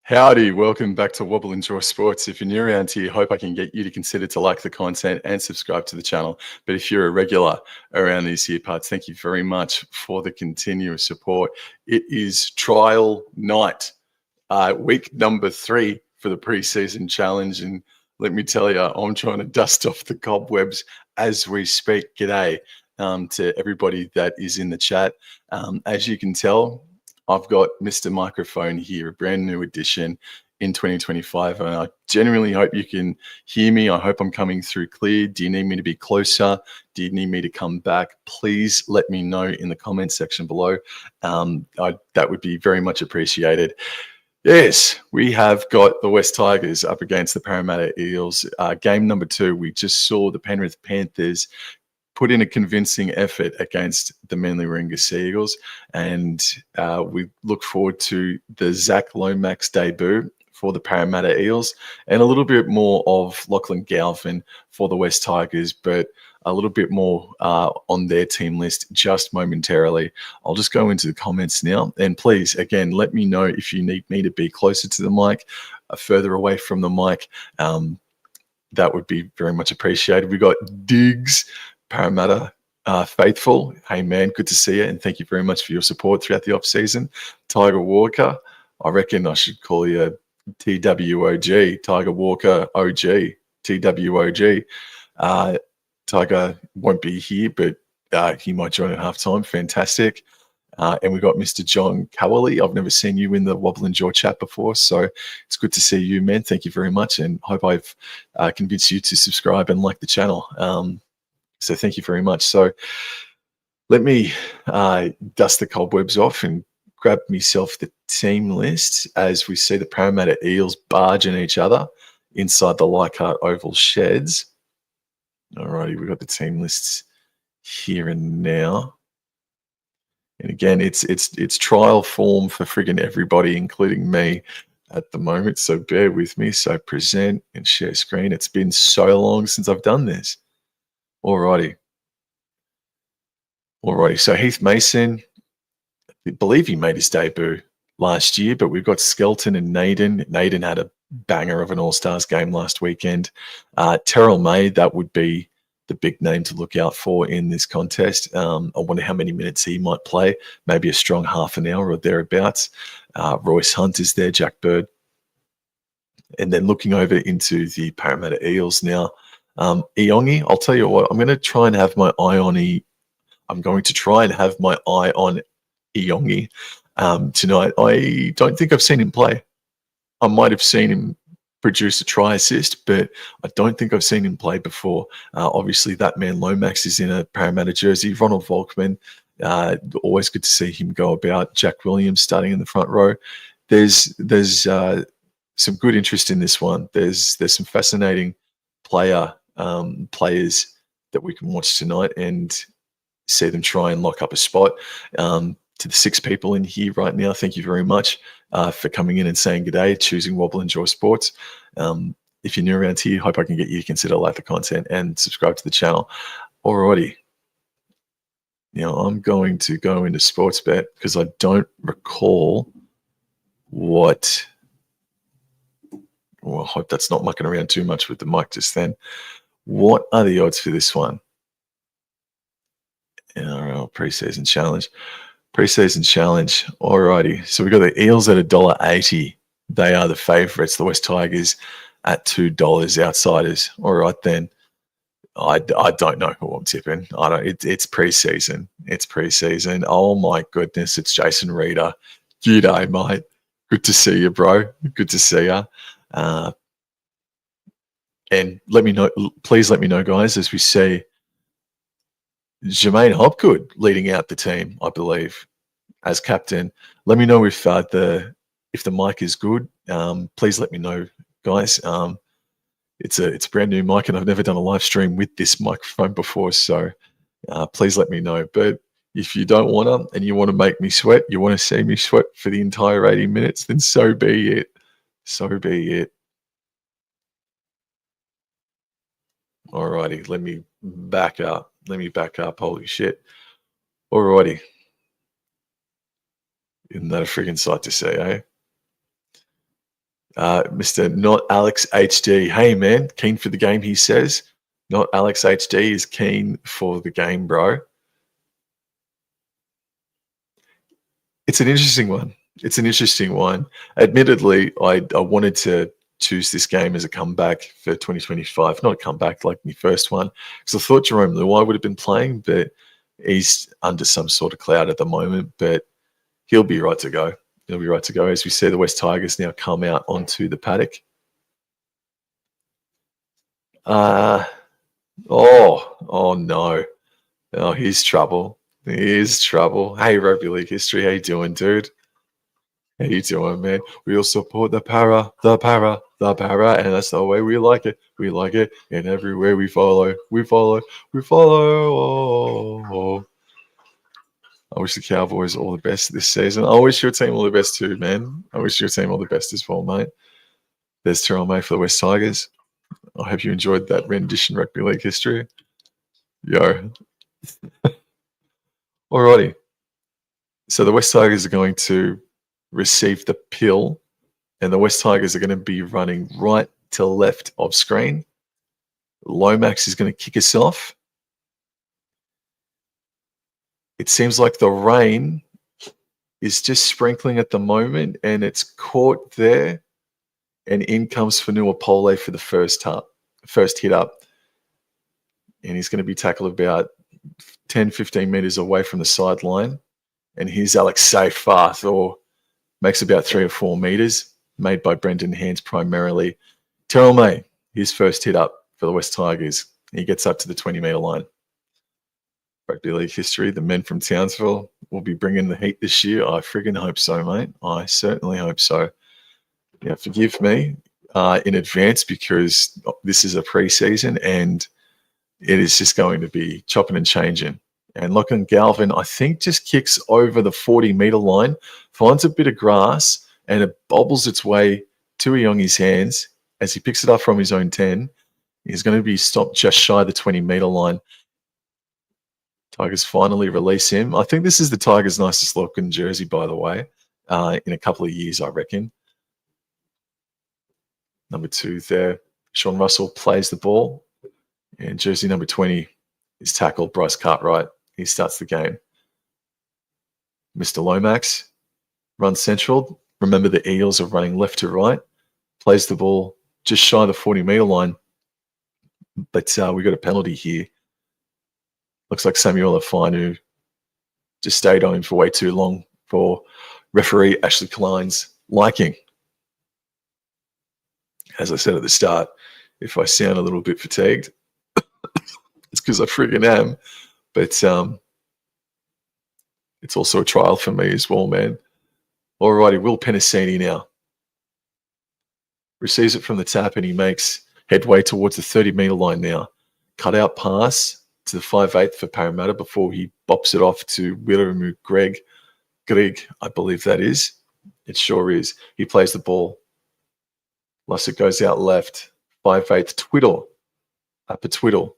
Howdy, welcome back to Wobble Enjoy Sports. If you're new around here, hope I can get you to consider to like the content and subscribe to the channel. But if you're a regular around these here parts, thank you very much for the continuous support. It is trial night, week number 3 for the preseason challenge. And let me tell you, I'm trying to dust off the cobwebs as we speak. G'day to everybody that is in the chat. As you can tell, I've got Mr. Microphone here, a brand new edition in 2025. And I genuinely hope you can hear me. I hope I'm coming through clear. Do you need me to be closer? Do you need me to come back? Please let me know in the comments section below. That would be very much appreciated. Yes, we have got the West Tigers up against the Parramatta Eels. Game number 2, we just saw the Penrith Panthers put in a convincing effort against the Manly Warringah Sea Eagles, and we look forward to the Zach Lomax debut for the Parramatta Eels, and a little bit more of Lachlan Galvin for the West Tigers, but a little bit more on their team list just momentarily. I'll just go into the comments now, and please, again, let me know if you need me to be closer to the mic, further away from the mic. That would be very much appreciated. We got Diggs, Parramatta faithful. Hey man, good to see you, and thank you very much for your support throughout the off season. Tiger Walker, I reckon I should call you TWOG, Tiger Walker OG, TWOG. Tiger won't be here, but he might join at halftime. Fantastic. And we got Mr. John Cowley. I've never seen you in the Wobble and Jaw chat before, so it's good to see you, man. Thank you very much, and hope I've convinced you to subscribe and like the channel. So thank you very much. So let me dust the cobwebs off and grab myself the team list as we see the Parramatta Eels barging each other inside the Leichhardt Oval sheds. Alrighty, we've got the team lists here and now. And again, it's trial form for friggin' everybody, including me at the moment. So bear with me. So present and share screen. It's been so long since I've done this. Alrighty. So Heath Mason, I believe he made his debut last year, but we've got Skelton and Naden. Naden had a banger of an All-Stars game last weekend. Terrell May, that would be the big name to look out for in this contest. I wonder how many minutes he might play, maybe a strong half an hour or thereabouts. Royce Hunt is there, Jack Bird. And then looking over into the Parramatta Eels now, Iongi, I'll tell you what, I'm going to try and have my eye on Iongi tonight. I don't think I've seen him play. I might have seen him produce a try assist, but I don't think I've seen him play before. Obviously, that man Lomax is in a Parramatta jersey. Ronald Volkman, always good to see him go about. Jack Williams starting in the front row. There's some good interest in this one. There's some fascinating players that we can watch tonight and see them try and lock up a spot. To the 6 people in here right now, thank you very much for coming in and saying good day, choosing Wobble Enjoy Sports. If you're new around here, hope I can get you to consider like the content and subscribe to the channel. Alrighty. Now I'm going to go into sports bet because I don't recall what. Well, I hope that's not mucking around too much with the mic just then. What are the odds for this one? NRL preseason challenge. Preseason challenge. Alrighty. So we've got the Eels at $1.80. They are the favourites. The West Tigers at $2 outsiders. All right then. I don't know who I'm tipping. It's preseason. It's preseason. Oh my goodness. It's Jason Reeder. G'day, mate. Good to see you, bro. Good to see you. And let me know, please let me know, guys, as we see Jermaine Hopgood leading out the team, I believe, as captain. Let me know if the mic is good. Please let me know, guys. It's a brand new mic, and I've never done a live stream with this microphone before, so please let me know. But if you don't want to, and you want to make me sweat, you want to see me sweat for the entire 80 minutes, then so be it. So be it. Alrighty, let me back up. Holy shit. Alrighty. Isn't that a freaking sight to see, eh? Mr. Not Alex HD. Hey, man, keen for the game, he says. Not Alex HD is keen for the game, bro. It's an interesting one. It's an interesting one. Admittedly, I wanted to choose this game as a comeback for 2025. Not a comeback like my first one, because I thought Jerome Luai would have been playing, but he's under some sort of cloud at the moment. But he'll be right to go. He'll be right to go. As we see, the West Tigers now come out onto the paddock. Oh no. Oh, here's trouble. Here's trouble. Hey, Rugby League History. How you doing, dude? How you doing, man? We all support the para, and that's the way we like it. We like it, and everywhere we follow. Oh. I wish the Cowboys all the best this season. I wish your team all the best too, man. I wish your team all the best as well, mate. There's Terrell May for the West Tigers. I hope you enjoyed that rendition, Rugby League History. Yo. Alrighty. So the West Tigers are going to receive the pill, and the West Tigers are going to be running right to left of screen. Lomax is going to kick us off. It seems like the rain is just sprinkling at the moment, and it's caught there. And in comes Fanua Pole for the first hit up. And he's going to be tackled about 10, 15 meters away from the sideline. And here's Alex Seyfarth, Thor makes about 3 or 4 meters, made by Brendan Hands primarily. Terrell May, his first hit up for the West Tigers. He gets up to the 20-meter line. Rugby League History, the men from Townsville will be bringing the heat this year. I friggin' hope so, mate. I certainly hope so. Yeah, forgive me in advance because this is a preseason and it is just going to be chopping and changing. And Lachlan Galvin, I think, just kicks over the 40-meter line, finds a bit of grass, and it bobbles its way to Iongi's hands as he picks it up from his own 10. He's going to be stopped just shy of the 20-meter line. Tigers finally release him. I think this is the Tigers' nicest looking jersey, by the way, in a couple of years, I reckon. Number 2 there. Sean Russell plays the ball. And jersey number 20 is tackled, Bryce Cartwright. He starts the game. Mr. Lomax runs central. Remember, the Eels are running left to right. Plays the ball just shy of the 40-meter line. But we got a penalty here. Looks like Samuel Afinu just stayed on him for way too long for referee Ashley Klein's liking. As I said at the start, if I sound a little bit fatigued, it's because I friggin' am. But it's also a trial for me as well, man. Alrighty, Will Penasini now. Receives it from the tap and he makes headway towards the 30-meter line now. Cut out pass to the 5'8" for Parramatta before he bops it off to Wiramu Greg, I believe that is. It sure is. He plays the ball. Lussick goes out left. 5'8" Twiddle. Upper Twiddle.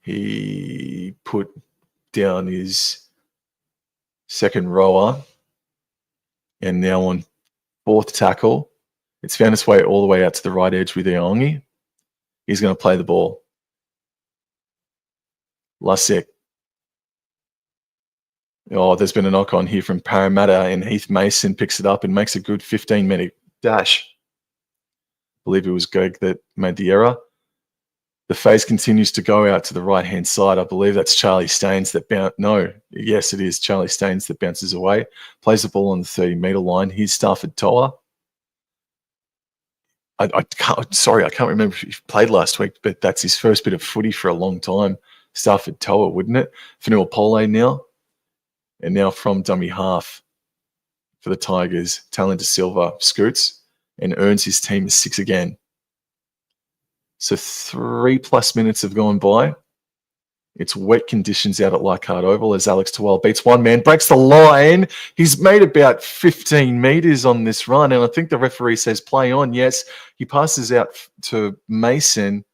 He put down his second rower. And now on 4th tackle, it's found its way all the way out to the right edge with Iongi. He's going to play the ball. Lussick. Oh, there's been a knock on here from Parramatta, and Heath Mason picks it up and makes a good 15-minute dash. I believe it was Greg that made the error. The phase continues to go out to the right-hand side. I believe that's Charlie Staines that yes, it is Charlie Staines that bounces away. Plays the ball on the 30-meter line. Here's Stafford Toa. I can't remember if he played last week, but that's his first bit of footy for a long time. Stafford Toa, wouldn't it? Fanua Pole now. And now from dummy half for the Tigers, Talon De Silva scoots and earns his team a 6 again. So 3+ minutes have gone by. It's wet conditions out at Leichhardt Oval as Alex Tawell beats one man, breaks the line. He's made about 15 meters on this run, and I think the referee says play on. Yes, he passes out to Mason,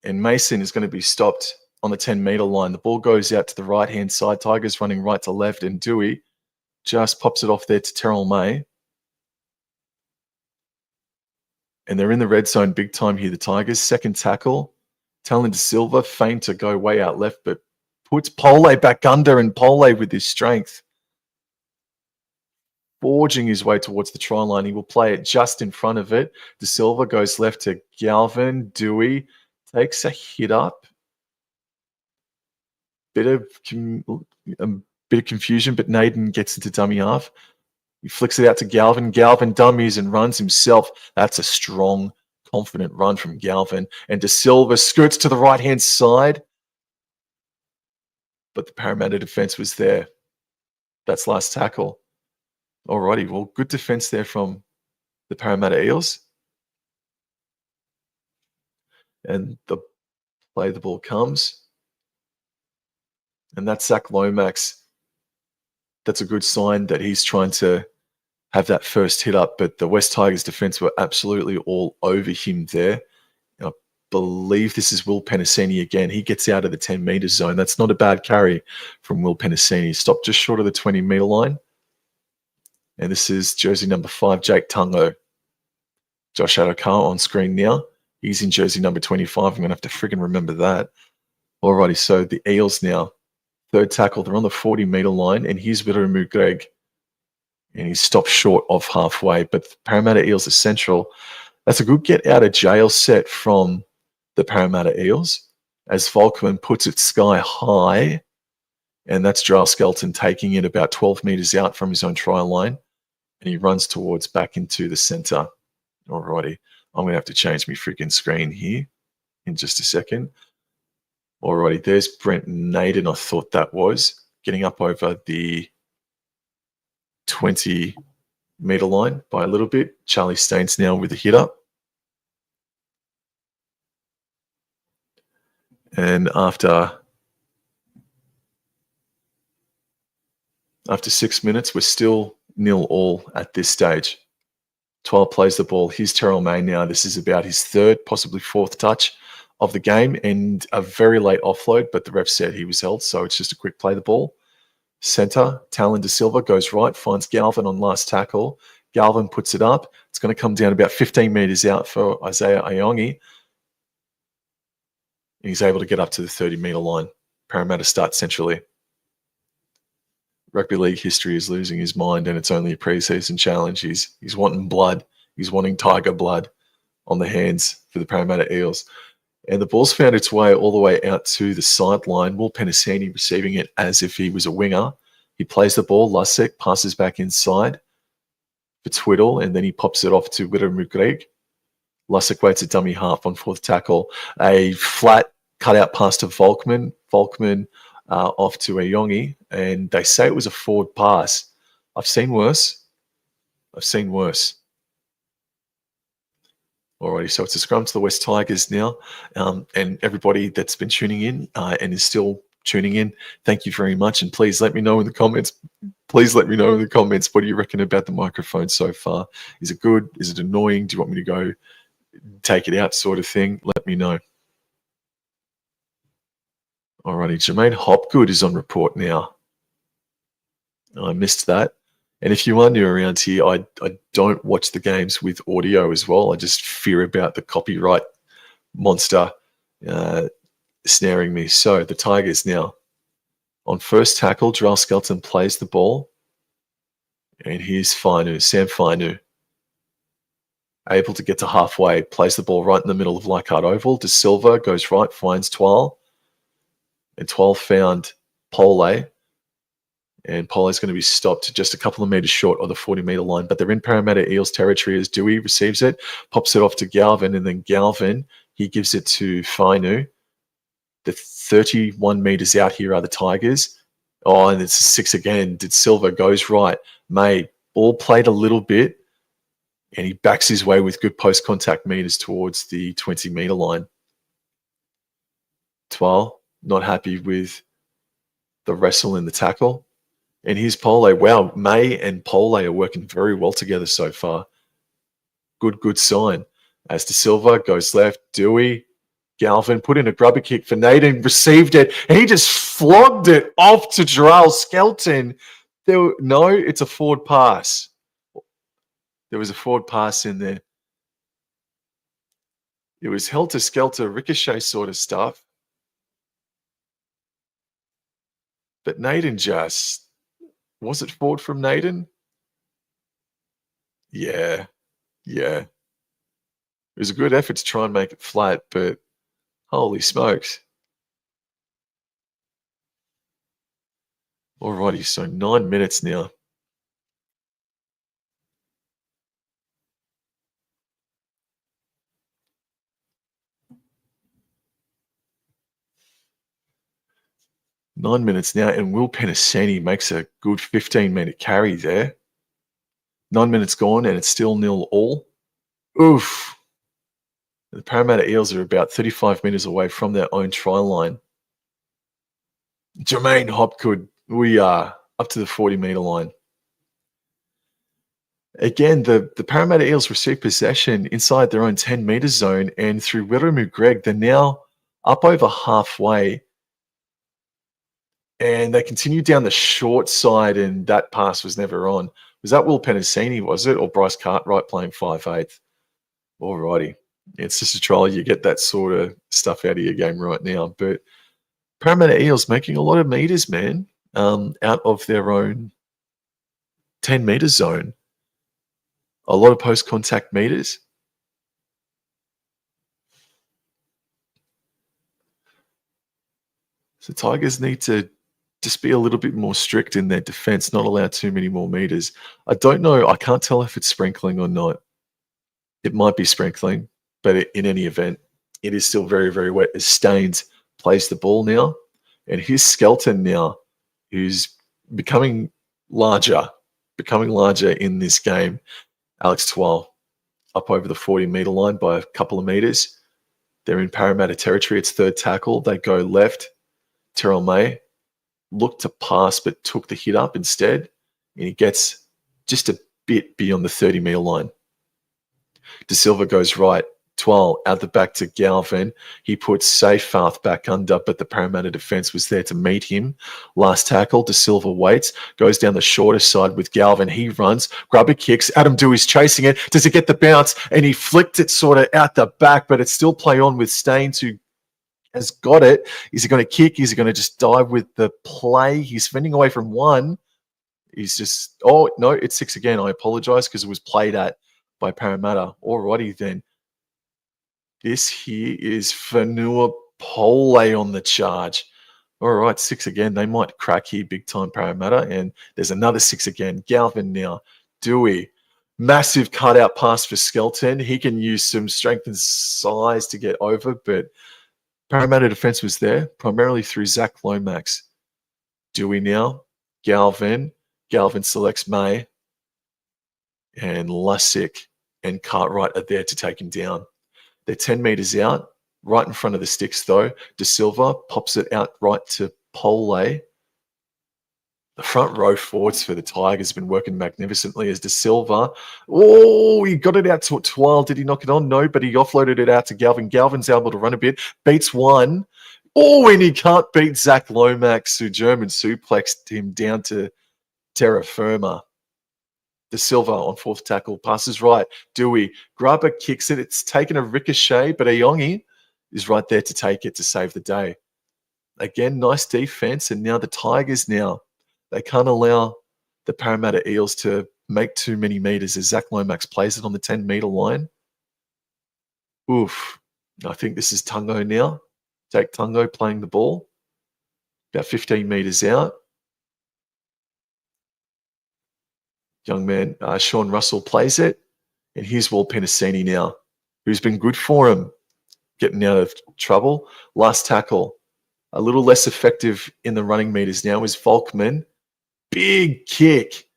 and Mason is going to be stopped on the 10-meter line. The ball goes out to the right-hand side. Tigers running right to left, and Dewey just pops it off there to Terrell May. And they're in the red zone big time here, the Tigers. Second tackle. Talon De Silva, feint to go way out left, but puts Pole back under, and Pole with his strength, forging his way towards the try line. He will play it just in front of it. De Silva goes left to Galvin. Dewey takes a hit up. Bit of confusion, but Naden gets into dummy half. He flicks it out to Galvin. Galvin dummies and runs himself. That's a strong, confident run from Galvin. And De Silva skirts to the right-hand side. But the Parramatta defense was there. That's last tackle. Alrighty, well, good defense there from the Parramatta Eels. And the ball comes. And that's Zach Lomax. That's a good sign that he's trying to have that first hit up, but the West Tigers defense were absolutely all over him there. I believe this is Will Penasini again. He gets out of the 10-metre zone. That's not a bad carry from Will Penasini. Stopped just short of the 20-metre line. And this is jersey number 5, Jake Tungo. Josh Adokar on screen now. He's in jersey number 25. I'm going to have to friggin' remember that. Alrighty, so the Eels now. Third tackle. They're on the 40-metre line, and here's Wiramu Greg. And he stopped short of halfway. But the Parramatta Eels are central. That's a good get out of jail set from the Parramatta Eels as Volkman puts it sky high. And that's Jarrell Skelton taking it about 12 metres out from his own try line. And he runs towards back into the centre. Alrighty. I'm going to have to change my freaking screen here in just a second. Alrighty. There's Brent Naden, I thought that was. Getting up over the 20-metre line by a little bit. Charlie Staines now with a hit up. And after 6 minutes, we're still 0-0 at this stage. 12 plays the ball. Here's Terrell May now. This is about his third, possibly fourth touch of the game, and a very late offload, but the ref said he was held, so it's just a quick play the ball. Centre, Talon De Silva goes right, finds Galvin on last tackle. Galvin puts it up. It's going to come down about 15 metres out for Isaiah Ayongi. And he's able to get up to the 30-metre line. Parramatta start centrally. Rugby league history is losing his mind, and it's only a pre-season challenge. He's wanting blood. He's wanting tiger blood on the hands for the Parramatta Eels. And the ball's found its way all the way out to the sideline. Will Penasini receiving it as if he was a winger. He plays the ball. Lasek passes back inside for Twiddle, and then he pops it off to Wiramu Greg. Lasek waits a dummy half on fourth tackle. A flat cutout pass to Volkman. Volkman off to Ayongi, and they say it was a forward pass. I've seen worse. Alrighty, so it's a scrum to the West Tigers now. And everybody that's been tuning in and is still tuning in, thank you very much. And please let me know in the comments. What do you reckon about the microphone so far? Is it good? Is it annoying? Do you want me to go take it out sort of thing? Let me know. Alrighty, Jermaine Hopgood is on report now. I missed that. And if you are new around here, I don't watch the games with audio as well. I just fear about the copyright monster snaring me. So the Tigers now on first tackle. Jarrell Skelton plays the ball. And here's Sam Fainu. Able to get to halfway. Plays the ball right in the middle of Leichhardt Oval. De Silva goes right, finds Twal. And Twal found Pole. And Pole's going to be stopped just a couple of metres short of the 40-metre line. But they're in Parramatta Eels territory as Dewey receives it, pops it off to Galvin, and then Galvin, he gives it to Fainu. The 31 metres out here are the Tigers. Oh, and it's a 6 again. De Silva goes right. May, ball played a little bit, and he backs his way with good post-contact metres towards the 20-metre line. Twal, not happy with the wrestle in the tackle. And here's Pole. Wow, May and Pole are working very well together so far. Good sign. As De Silva goes left, Dewey, Galvin put in a grubber kick for Naden, received it, and he just flogged it off to Jarrell Skelton. No, it's a forward pass. There was a forward pass in there. It was helter-skelter, ricochet sort of stuff. But Naden just... Was it forward from Naden? Yeah, yeah. It was a good effort to try and make it flat, but holy smokes. Alrighty, so 9 minutes now. And Will Penasini makes a good 15-minute carry there. 9 minutes gone, and it's still 0-all. Oof. The Parramatta Eels are about 35 metres away from their own try line. Jermaine Hopgood, we are up to the 40-metre line. Again, the Parramatta Eels receive possession inside their own 10-metre zone, and through Wiremu Greg, they're now up over halfway. And they continue down the short side, and that pass was never on. Was that Will Penasini, was it? Or Bryce Cartwright playing 5'8"? Alrighty. It's just a trial. You get that sort of stuff out of your game right now. But Parramatta Eels making a lot of meters, man, out of their own 10-metre zone. A lot of post-contact meters. So Tigers need to just be a little bit more strict in their defense, not allow too many more meters. I don't know. I can't tell if it's sprinkling or not. It might be sprinkling, but in any event, it is still very, very wet as Staines plays the ball now. And his skeleton now, who's becoming larger in this game, Alex Twal, up over the 40-metre line by a couple of meters. They're in Parramatta territory. It's third tackle. They go left. Terrell May looked to pass but took the hit up instead, and he gets just a bit beyond the 30-metre line. De Silva goes right. Twal out the back to Galvin. He puts Seyfarth back under, but the Parramatta defence was there to meet him. Last tackle, De Silva waits, goes down the shorter side with Galvin. He runs, grubber kicks. Adam Dewey's chasing it. Does it get the bounce? And he flicked it sort of out the back, but it's still play on with Staines, who has got it. Is he going to kick? Is he going to just dive with the play? He's fending away from one. He's just... Oh, no, it's 6 again. I apologise because it was played at by Parramatta. Alrighty then. This here is Fanua Pole on the charge. All right, 6 again. They might crack here big time, Parramatta. And there's another 6 again. Galvin now. Dewey. Massive cutout pass for Skelton. He can use some strength and size to get over, but Parramatta defence was there, primarily through Zach Lomax. Dewey now. Galvin. Galvin selects May. And Lussick and Cartwright are there to take him down. They're 10 metres out, right in front of the sticks, though. De Silva pops it out right to Pole. The front row forwards for the Tigers have been working magnificently as De Silva. Oh, he got it out to Twal. Did he knock it on? No, but he offloaded it out to Galvin. Galvin's able to run a bit. Beats one. Oh, and he can't beat Zach Lomax, who German suplexed him down to terra firma. De Silva on fourth tackle, passes right. Dewey, Grubber kicks it. It's taken a ricochet, but Ayongi is right there to take it to save the day. Again, nice defense, and now the Tigers they can't allow the Parramatta Eels to make too many meters as Zach Lomax plays it on the 10-meter line. Oof. I think this is Tungo now. Jake Tungo playing the ball. About 15 meters out. Young man, Sean Russell plays it. And here's Will Penasini now, who's been good for him getting out of trouble. Last tackle, a little less effective in the running meters now, is Volkman. Big kick.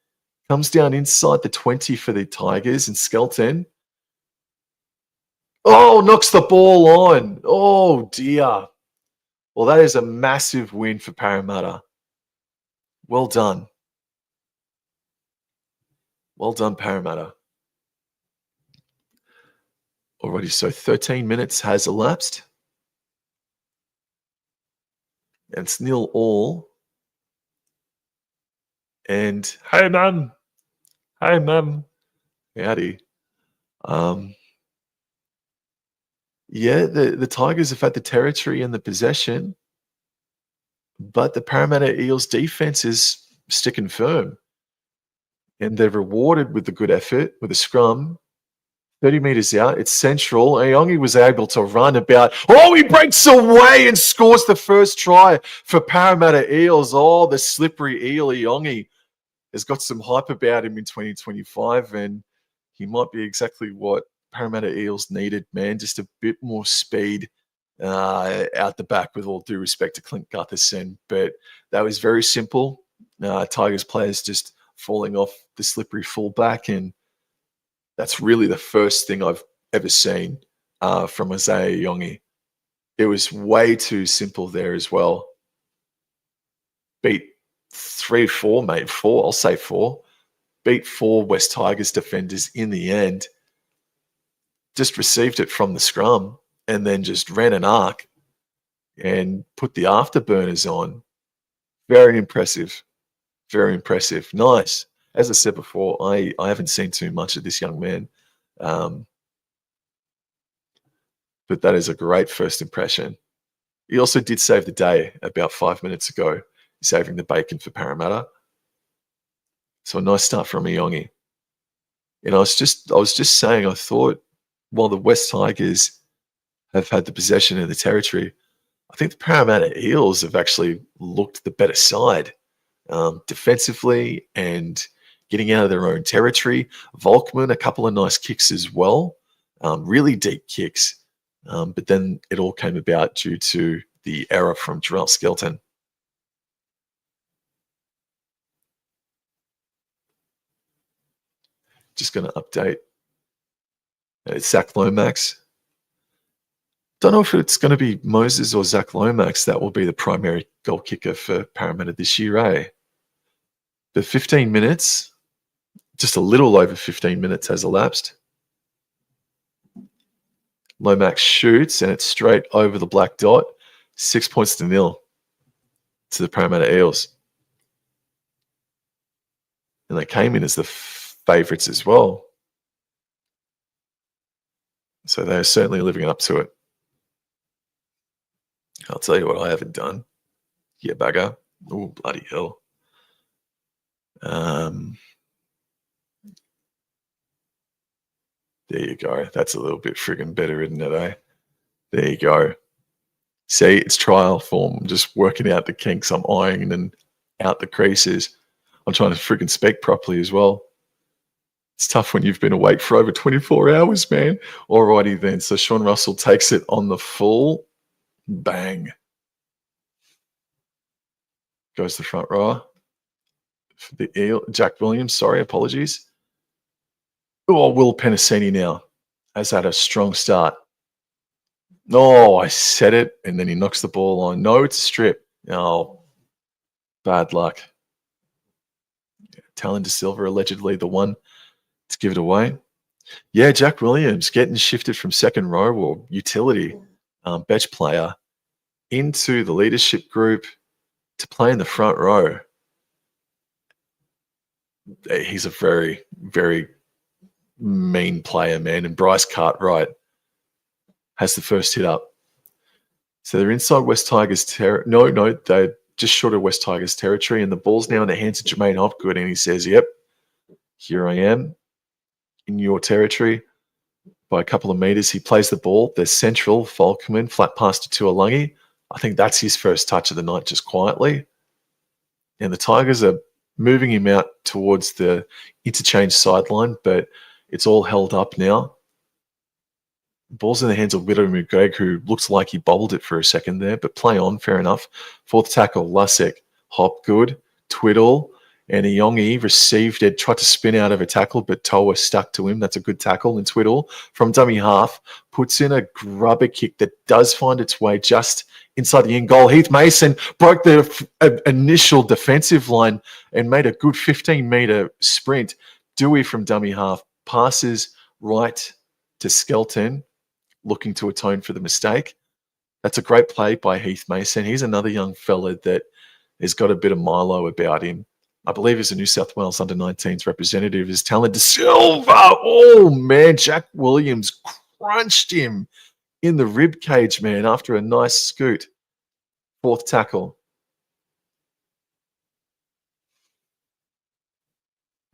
Comes down inside the 20 for the Tigers, and Skelton. Oh, knocks the ball on. Oh, dear. Well, that is a massive win for Parramatta. Well done. Well done, Parramatta. Alrighty, so 13 minutes has elapsed. And it's 0-all. And hey, man. Hey, man. Howdy. Yeah, the Tigers have had the territory and the possession, but the Parramatta Eels defense is sticking firm. And they're rewarded with the good effort, with a scrum. 30 metres out, it's central. Ayongi was able to run about. Oh, he breaks away and scores the first try for Parramatta Eels. Oh, the slippery eel, Ayongi, has got some hype about him in 2025, and he might be exactly what Parramatta Eels needed, man. Just a bit more speed out the back, with all due respect to Clint Gutherson. But that was very simple. Tigers players just falling off the slippery fullback, and that's really the first thing I've ever seen from Isaiah Yongi. It was way too simple there as well. Beat 3-4, mate. 4, I'll say 4. Beat 4 West Tigers defenders in the end. Just received it from the scrum and then just ran an arc and put the afterburners on. Very impressive. Very impressive. Nice. As I said before, I haven't seen too much of this young man. But that is a great first impression. He also did save the day about 5 minutes ago, saving the bacon for Parramatta. So a nice start from Iongi. And I was just saying, I thought while the West Tigers have had the possession of the territory, I think the Parramatta Eels have actually looked the better side defensively and getting out of their own territory. Volkman, a couple of nice kicks as well, really deep kicks. But then it all came about due to the error from Jarrell Skelton. Just going to update. It's Zach Lomax. Don't know if it's going to be Moses or Zach Lomax that will be the primary goal kicker for Parramatta this year, eh? The 15 minutes, just a little over 15 minutes has elapsed. Lomax shoots and it's straight over the black dot. 6 points to 0 to the Parramatta Eels. And they came in as the favourites as well. So they're certainly living up to it. I'll tell you what I haven't done. Yeah, bugger. Oh, bloody hell. There you go. That's a little bit friggin' better, isn't it, eh? There you go. See, it's trial form. I'm just working out the kinks. I'm ironing and out the creases. I'm trying to friggin' speak properly as well. It's tough when you've been awake for over 24 hours, man. Alrighty then. So Sean Russell takes it on the full. Bang. Goes the front rower. For the Eel. Jack Williams, sorry, apologies. Oh, Will Penasini now has had a strong start. Oh, I said it, and then he knocks the ball on. No, it's a strip. Oh, bad luck. Talon De Silva allegedly the one to give it away. Yeah, Jack Williams getting shifted from second row or utility bench player into the leadership group to play in the front row. He's a very, very mean player, man. And Bryce Cartwright has the first hit up. So they're inside West Tigers territory. No, they're just short of West Tigers territory. And the ball's now in the hands of Jermaine Hopgood. And he says, yep, here I am in your territory by a couple of meters. He plays the ball. There's central, Volkman, flat pass to Tuolungi. I think that's his first touch of the night, just quietly. And the Tigers are moving him out towards the interchange sideline, but it's all held up now. Ball's in the hands of Widow McGregor, who looks like he bobbled it for a second there, but play on, fair enough. Fourth tackle, Lasek, Hopgood, Twiddle, and Iongi received it, tried to spin out of a tackle, but Toa stuck to him. That's a good tackle. And Twiddle, from dummy half, puts in a grubber kick that does find its way just inside the end goal. Heath Mason broke the initial defensive line and made a good 15-metre sprint. Dewey from dummy half passes right to Skelton, looking to atone for the mistake. That's a great play by Heath Mason. He's another young fella that has got a bit of Milo about him. I believe he's a New South Wales under-19s representative, is Talent De Silva. Oh, man, Jack Williams crunched him in the rib cage, man, after a nice scoot. Fourth tackle.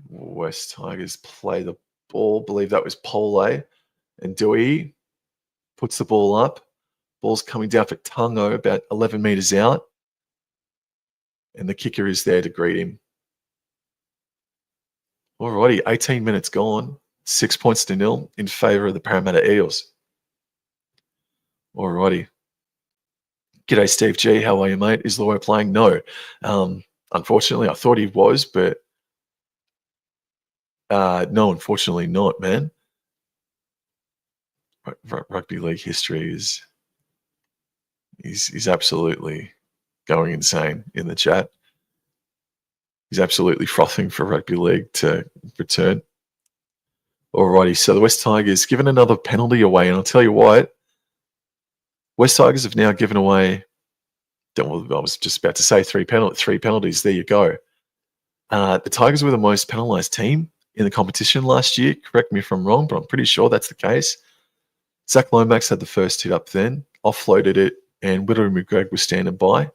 West Tigers play the ball. Believe that was Pole. And Dewey puts the ball up. Ball's coming down for Tungo about 11 metres out. And the kicker is there to greet him. Alrighty, 18 minutes gone. 6 points to nil in favour of the Parramatta Eels. Alrighty. G'day, Steve G. How are you, mate? Is Lawyer playing? No. Unfortunately, I thought he was, but no, unfortunately not, man. Rugby league history is he's absolutely going insane in the chat. He's absolutely frothing for rugby league to return. Alrighty, so the West Tigers given another penalty away, and I'll tell you what, West Tigers have now given away. I was just about to say three penalties. There you go. The Tigers were the most penalised team in the competition last year. Correct me if I'm wrong, but I'm pretty sure that's the case. Zach Lomax had the first hit up then, offloaded it, and Whittle McGregor was standing by.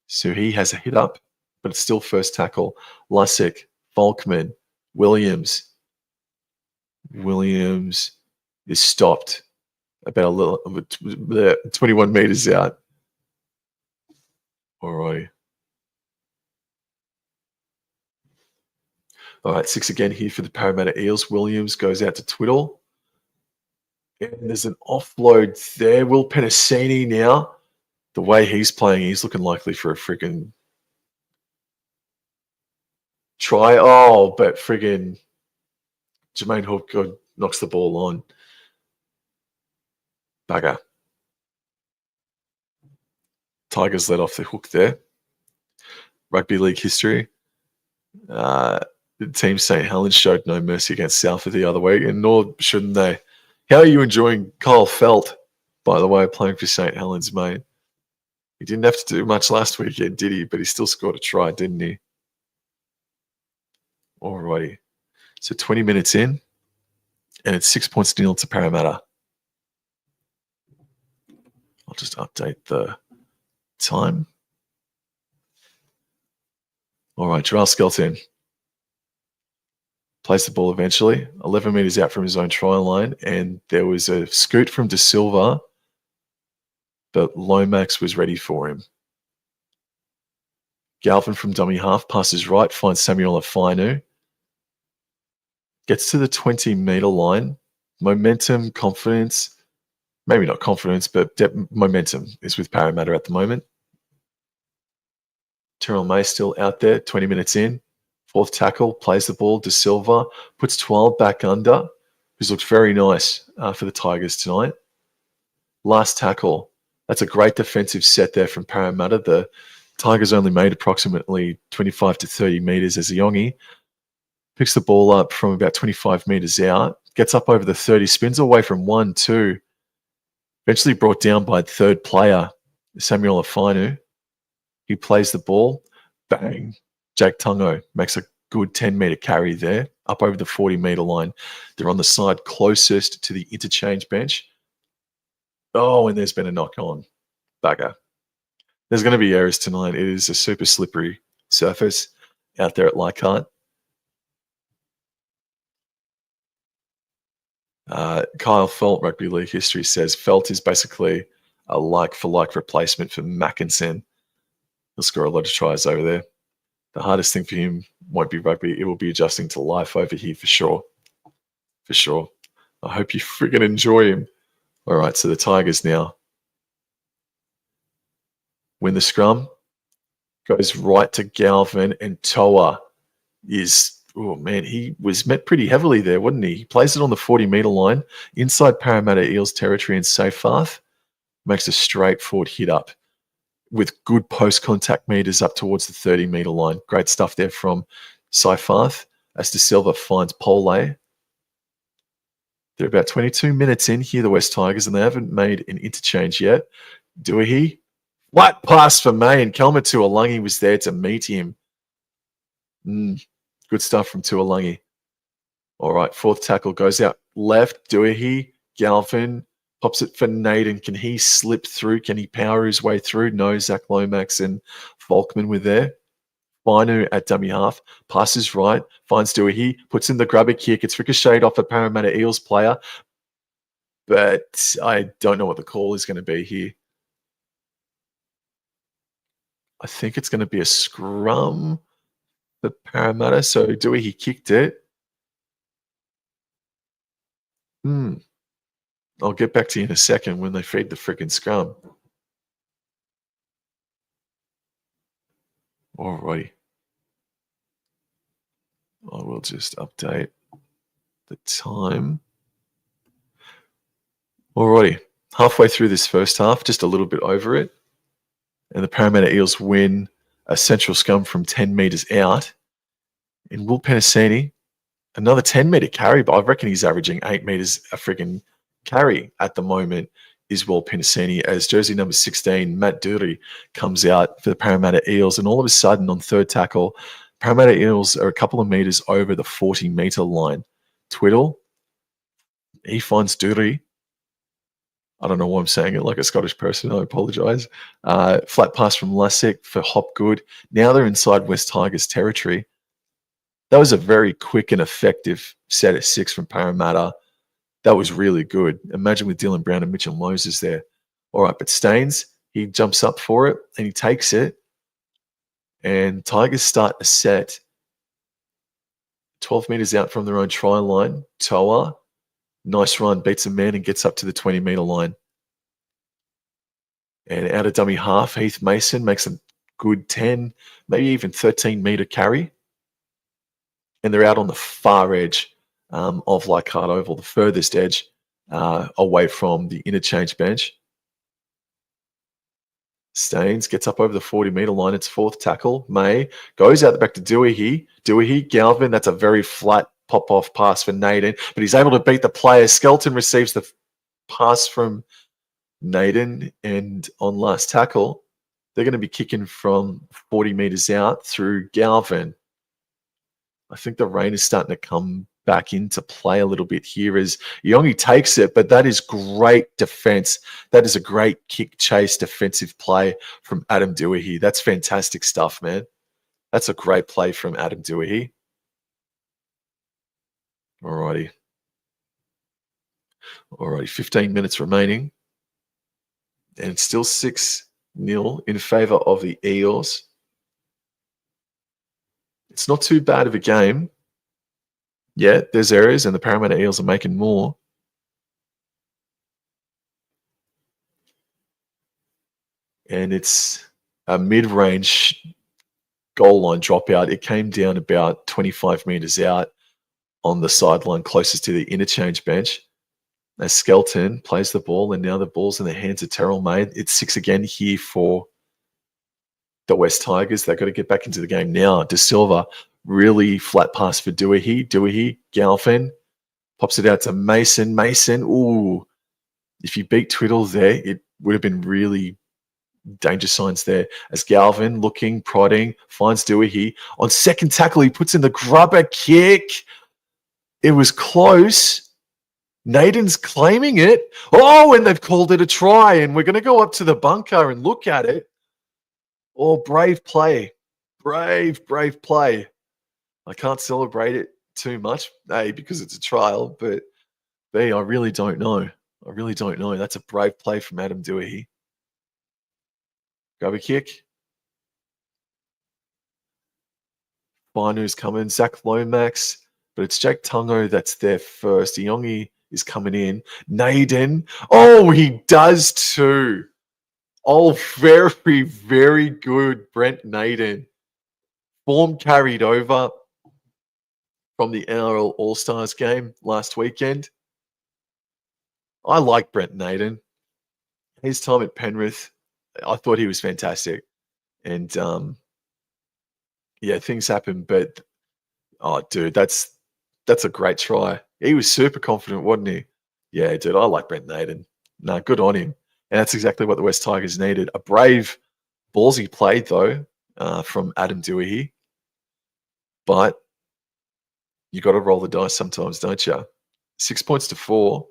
So he has a hit up, but it's still first tackle. Lussick, Volkman, Williams. Williams is stopped about 21 metres out. All right. All right, 6 again here for the Parramatta Eels. Williams goes out to Twiddle. And there's an offload there. Will Penasini now, the way he's playing, he's looking likely for a freaking try. Oh, but friggin' Jermaine Hook knocks the ball on. Bugger. Tigers let off the hook there. Rugby league history. The team St. Helens showed no mercy against Salford the other way, and nor shouldn't they. How are you enjoying Kyle Felt, by the way, playing for St. Helens, mate? He didn't have to do much last weekend, did he? But he still scored a try, didn't he? Alrighty. So 20 minutes in, and it's 6 points to nil to Parramatta. I'll just update the time. All right, Jarrell Skelton plays the ball eventually, 11 metres out from his own try line, and there was a scoot from De Silva, but Lomax was ready for him. Galvin from dummy half passes right, finds Samuel Afainu, gets to the 20-metre line. Momentum, confidence, maybe not confidence, but momentum is with Parramatta at the moment. Terrell May still out there, 20 minutes in. Fourth tackle, plays the ball. De Silva puts 12 back under, who's looked very nice for the Tigers tonight. Last tackle. That's a great defensive set there from Parramatta. The Tigers only made approximately 25 to 30 metres as Yongi picks the ball up from about 25 metres out, gets up over the 30, spins away from 1, 2, eventually brought down by the third player, Samuel Afainu. He plays the ball, bang. Jake Tungo makes a good 10-metre carry there, up over the 40-metre line. They're on the side closest to the interchange bench. Oh, and there's been a knock-on. Bugger. There's going to be errors tonight. It is a super slippery surface out there at Leichhardt. Kyle Felt, Rugby League history says Felt is basically a like-for-like replacement for Mackinson. He'll score a lot of tries over there. The hardest thing for him won't be rugby. It will be adjusting to life over here for sure. For sure. I hope you friggin' enjoy him. All right, so the Tigers now win the scrum. Goes right to Galvin, and Toa is, oh man, he was met pretty heavily there, wasn't he? He plays it on the 40-metre line, inside Parramatta Eels territory, and Seyfarth makes a straightforward hit up with good post-contact meters up towards the 30-metre line. Great stuff there from Seyfarth as De Silva finds Pole. They're about 22 minutes in here, the West Tigers, and they haven't made an interchange yet. Flat pass for May, and Kelma Tuolangi was there to meet him. Good stuff from Tuolangi. All right, fourth tackle goes out left. Dewey, Galvin pops it for Naden. Can he slip through? Can he power his way through? No, Zach Lomax and Volkman were there. Finu at dummy half, passes right, finds Dewey, puts in the grubber kick. It's ricocheted off a Parramatta Eels player, but I don't know what the call is going to be here. I think it's going to be a scrum for Parramatta. So Dewey kicked it. I'll get back to you in a second when they feed the freaking scrum. Alrighty. I will just update the time. Alrighty. Halfway through this first half, just a little bit over it. And the Parramatta Eels win a central scrum from 10 metres out. And Will Penasini, another 10-metre carry, but I reckon he's averaging 8 metres a friggin' carry at the moment, is Will Penasini, as jersey number 16, Matt Dury, comes out for the Parramatta Eels. And all of a sudden, on third tackle, Parramatta Eels are a couple of metres over the 40-metre line. Twiddle, he finds Dury. I don't know why I'm saying it like a Scottish person. I apologise. Flat pass from Lassick for Hopgood. Now they're inside West Tigers territory. That was a very quick and effective set of 6 from Parramatta. That was really good. Imagine with Dylan Brown and Mitchell Moses there. All right, but Staines, he jumps up for it and he takes it. And Tigers start a set 12 metres out from their own try line. Toa, nice run, beats a man and gets up to the 20-metre line. And out of dummy half, Heath Mason makes a good 10, maybe even 13-metre carry. And they're out on the far edge of Leichhardt Oval, the furthest edge away from the interchange bench. Staines gets up over the 40-metre line. It's fourth tackle. May goes out the back to Dewey. Galvin, that's a very flat pop-off pass for Naden, but he's able to beat the player. Skelton receives the pass from Naden, and on last tackle, they're going to be kicking from 40 metres out through Galvin. I think the rain is starting to come back into play a little bit here as Yongi takes it, but that is great defense. That is a great kick chase defensive play from Adam Dewey. That's fantastic stuff, man. That's a great play from Adam Dewey. Alrighty. 15 minutes remaining. And it's still 6-0 in favour of the Eels. It's not too bad of a game. Yeah, there's errors, and the Parramatta Eels are making more. And it's a mid-range goal line dropout. It came down about 25 metres out on the sideline closest to the interchange bench. As Skelton plays the ball, and now the ball's in the hands of Terrell May. It's 6 again here for the West Tigers. They've got to get back into the game now. De Silva, really flat pass for Dewey, Galvin, pops it out to Mason. Ooh, if you beat Twiddle there, it would have been really danger signs there. As Galvin looking, prodding, finds Dewey. On second tackle, he puts in the grubber kick. It was close. Naden's claiming it. Oh, and they've called it a try, and we're going to go up to the bunker and look at it. Oh, brave play. Brave play. I can't celebrate it too much, A, because it's a trial, but B, I really don't know. That's a brave play from Adam Dewey. Grab a kick. Finu's coming. Zach Lomax, but it's Jake Tungo that's there first. Iongi is coming in. Naden. Oh, he does too. Oh, very, very good, Brent Naden. Form carried over from the NRL All-Stars game last weekend. I like Brent Naden. His time at Penrith, I thought he was fantastic. And, yeah, things happen, but, oh, dude, that's a great try. He was super confident, wasn't he? Yeah, dude, I like Brent Naden. No, good on him. And that's exactly what the West Tigers needed. A brave, ballsy play, though, from Adam Dewey. But you got to roll the dice sometimes, don't you? 6 points to 4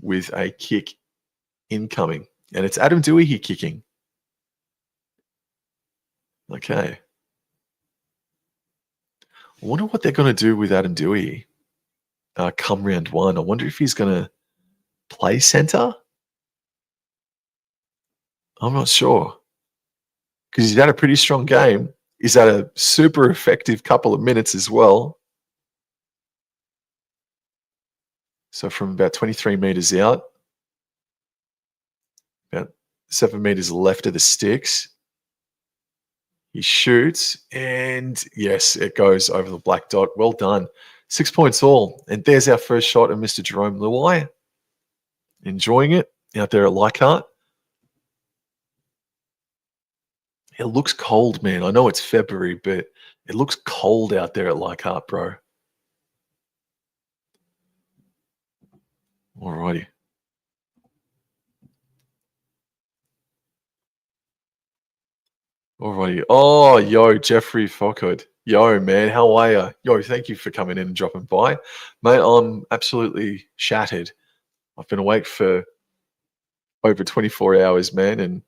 with a kick incoming. And it's Adam Dewey here kicking. Okay. I wonder what they're going to do with Adam Dewey come round 1. I wonder if he's going to play centre. I'm not sure. Because he's had a pretty strong game. He's had a super effective couple of minutes as well. So from about 23 metres out, about 7 metres left of the sticks, he shoots, and yes, it goes over the black dot. Well done. 6 points all. And there's our first shot of Mr. Jerome Luai. Enjoying it out there at Leichhardt. It looks cold, man. I know it's February, but it looks cold out there at Leichhardt, bro. Alrighty. Alrighty. Oh, yo, Jeffrey Fockwood. Yo, man, how are you? Yo, thank you for coming in and dropping by. Mate, I'm absolutely shattered. I've been awake for over 24 hours, man, and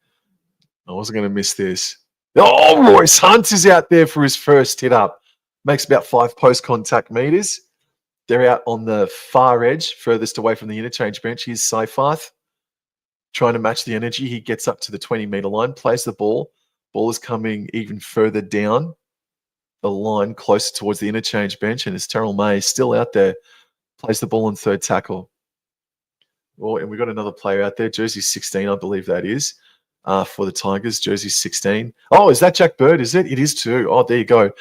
I wasn't going to miss this. Oh, Royce Hunt is out there for his first hit up. Makes about 5 post-contact meters. They're out on the far edge, furthest away from the interchange bench. Here's Seyfarth trying to match the energy. He gets up to the 20-meter line, plays the ball. Ball is coming even further down the line, closer towards the interchange bench, and it's Terrell May still out there. Plays the ball on third tackle. Oh, and we've got another player out there, jersey 16, I believe that is, for the Tigers, jersey 16. Oh, is that Jack Bird, is it? It is too. Oh, there you go.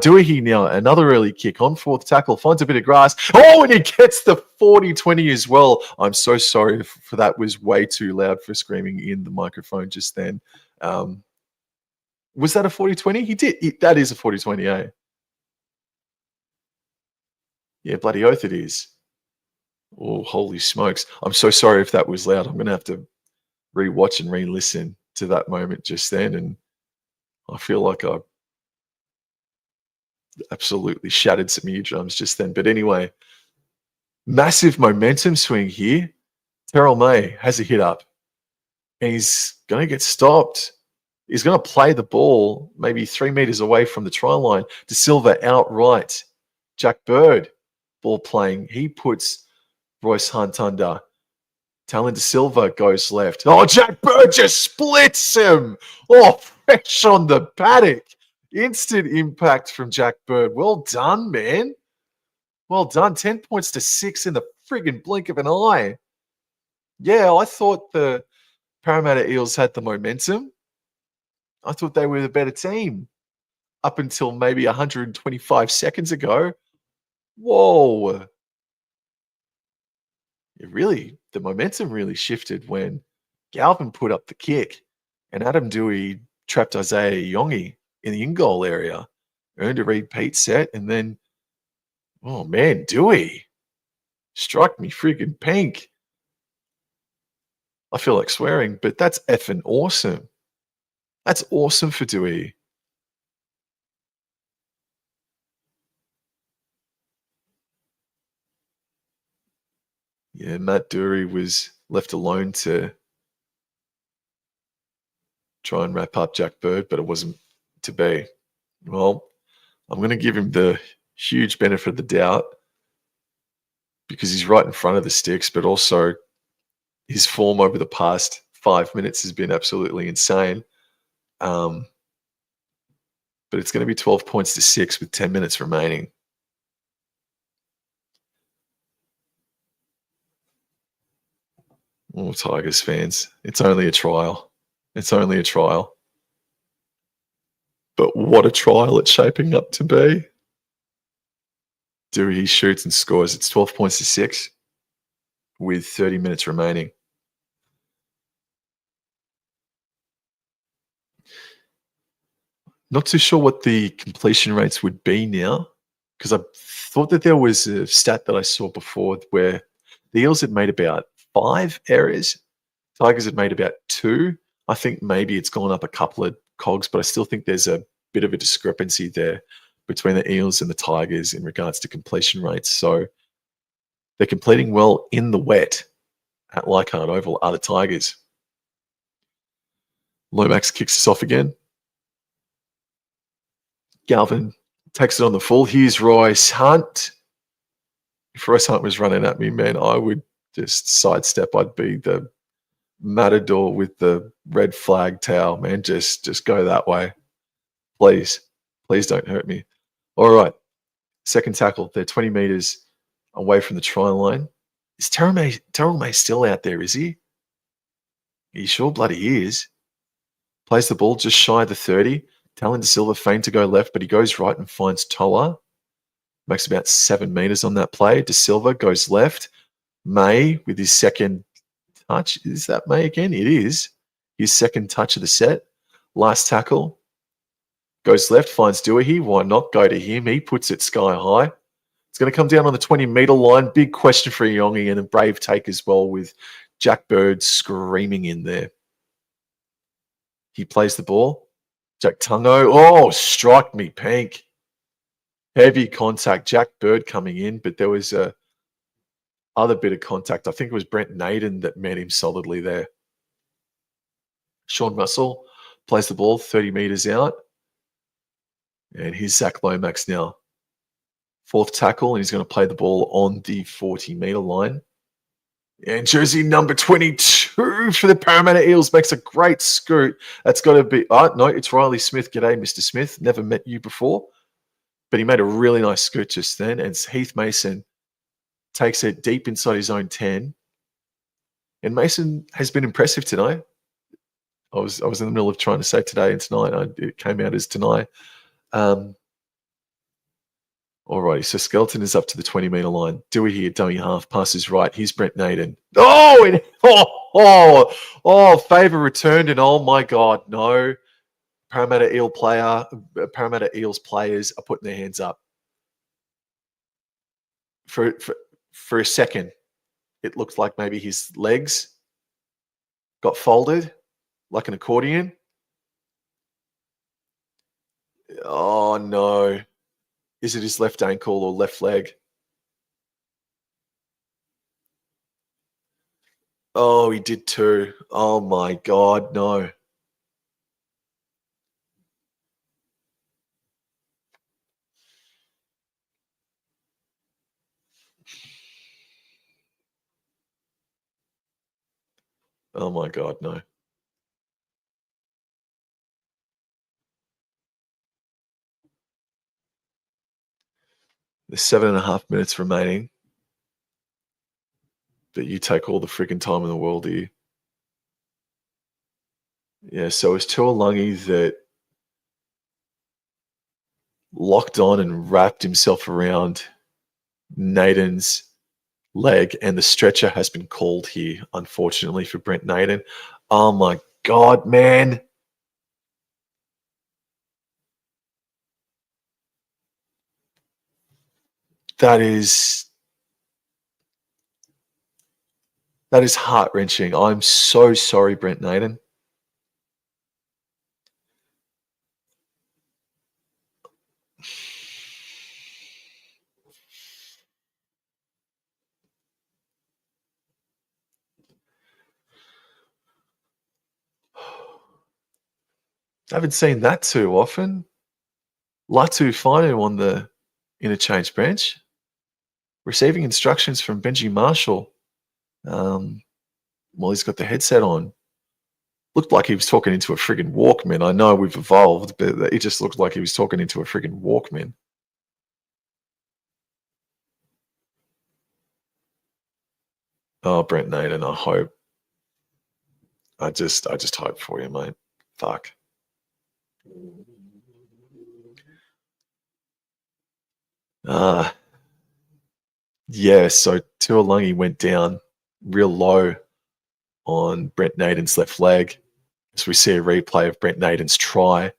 Dewey now, another early kick on fourth tackle, finds a bit of grass. Oh, and he gets the 40-20 as well. I'm so sorry for that. Was way too loud for screaming in the microphone just then. Was that a 40-20? He did. That is a 40-20, eh? Yeah, bloody oath it is. Oh, holy smokes. I'm so sorry if that was loud. I'm going to have to re-watch and re-listen to that moment just then. And I feel like I absolutely shattered some eardrums just then. But anyway, massive momentum swing here. Terrell May has a hit up. And he's going to get stopped. He's going to play the ball maybe 3 meters away from the try line. De Silva outright. Jack Bird, ball playing. He puts Royce Hunt under. Talon De Silva goes left. Oh, Jack Bird just splits him. Oh, fresh on the paddock. Instant impact from Jack Bird. Well done, man. Well done. 10 points to 6 in the friggin' blink of an eye. Yeah, I thought the Parramatta Eels had the momentum. I thought they were the better team up until maybe 125 seconds ago. Whoa. The momentum really shifted when Galvin put up the kick and Adam Dewey trapped Isaiah Yongi in the in-goal area, earned a repeat set, and then, oh man, Dewey struck me freaking pink. I feel like swearing, but that's effing awesome. That's awesome for Dewey. Yeah, Matt Dury was left alone to try and wrap up Jack Bird, but it wasn't to be. Well, I'm going to give him the huge benefit of the doubt because he's right in front of the sticks, but also his form over the past 5 minutes has been absolutely insane. But it's going to be 12 points to 6 with 10 minutes remaining. Oh, Tigers fans, it's only a trial. It's only a trial. But what a trial it's shaping up to be. Dewey shoots and scores. It's 12 points to 6 with 30 minutes remaining. Not too sure what the completion rates would be now, because I thought that there was a stat that I saw before where the Eels had made about 5 errors. Tigers had made about 2. I think maybe it's gone up a couple of cogs, but I still think there's a bit of a discrepancy there. between the Eels and the Tigers in regards to completion rates. So they're completing well in the wet at Leichhardt Oval are the Tigers. Lomax kicks us off again. Galvin takes it on the full. Here's Royce Hunt. If Royce Hunt was running at me, man, I would just sidestep. I'd be the matador with the red flag towel, man. Just go that way. Please. Please don't hurt me. All right. Second tackle. They're 20 meters away from the try line. Is Terrell May still out there, is he? Are you sure? Bloody is. Plays the ball just shy of the 30. Talon De Silva feigned to go left, but he goes right and finds Toa. Makes about 7 meters on that play. De Silva goes left. May with his second touch. Is that May again? It is. His second touch of the set. Last tackle. Goes left, finds Dewey. Why not go to him? He puts it sky high. It's going to come down on the 20-meter line. Big question for Yongi and a brave take as well with Jack Bird screaming in there. He plays the ball. Jack Tungo. Oh, strike me pink. Heavy contact. Jack Bird coming in, but there was a other bit of contact. I think it was Brent Naden that met him solidly there. Sean Russell plays the ball 30 meters out. And here's Zach Lomax now. Fourth tackle, and he's going to play the ball on the 40-meter line. And jersey number 22 for the Parramatta Eels makes a great scoot. That's got to be... Oh, no, it's Riley Smith. G'day, Mr. Smith. Never met you before. But he made a really nice scoot just then. And Heath Mason takes it deep inside his own 10. And Mason has been impressive today. I was in the middle of trying to say today and tonight. It came out as tonight. Alrighty, so Skelton is up to the 20-meter line. Dewey here, dummy half, passes right. Here's Brent Naden. Favour returned, and oh my God, no. Parramatta Eels players are putting their hands up. For a second, it looked like maybe his legs got folded like an accordion. Oh no. Is it his left ankle or left leg? Oh, he did too. Oh my God, no. Oh my God, no. There's 7.5 minutes remaining. But you take all the freaking time in the world, do you? Yeah, so it's Tuolangi that locked on and wrapped himself around Naden's leg, and the stretcher has been called here, unfortunately, for Brent Naden. Oh my God, man. That is heart-wrenching. I'm so sorry, Brent Naden. I haven't seen that too often. Latu Finu on the interchange bench, receiving instructions from Benji Marshall while he's got the headset on. Looked like he was talking into a friggin' Walkman. I know we've evolved, but it just looked like he was talking into a friggin' Walkman. Oh, Brent Naden, I hope. I just hope for you, mate. Fuck. Yeah, so Tuolangi went down real low on Brent Naden's left leg. As we see a replay of Brent Naden's try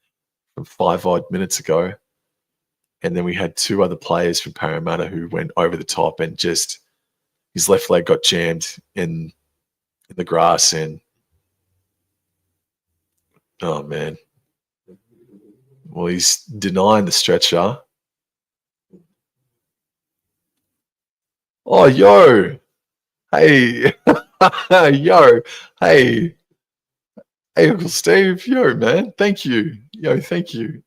from 5 odd minutes ago. And then we had 2 other players from Parramatta who went over the top and just his left leg got jammed in the grass. And oh man. Well, he's denying the stretcher. Oh, yo. Hey. Yo. Hey. Hey, Uncle Steve. Yo, man. Thank you. Yo, thank you.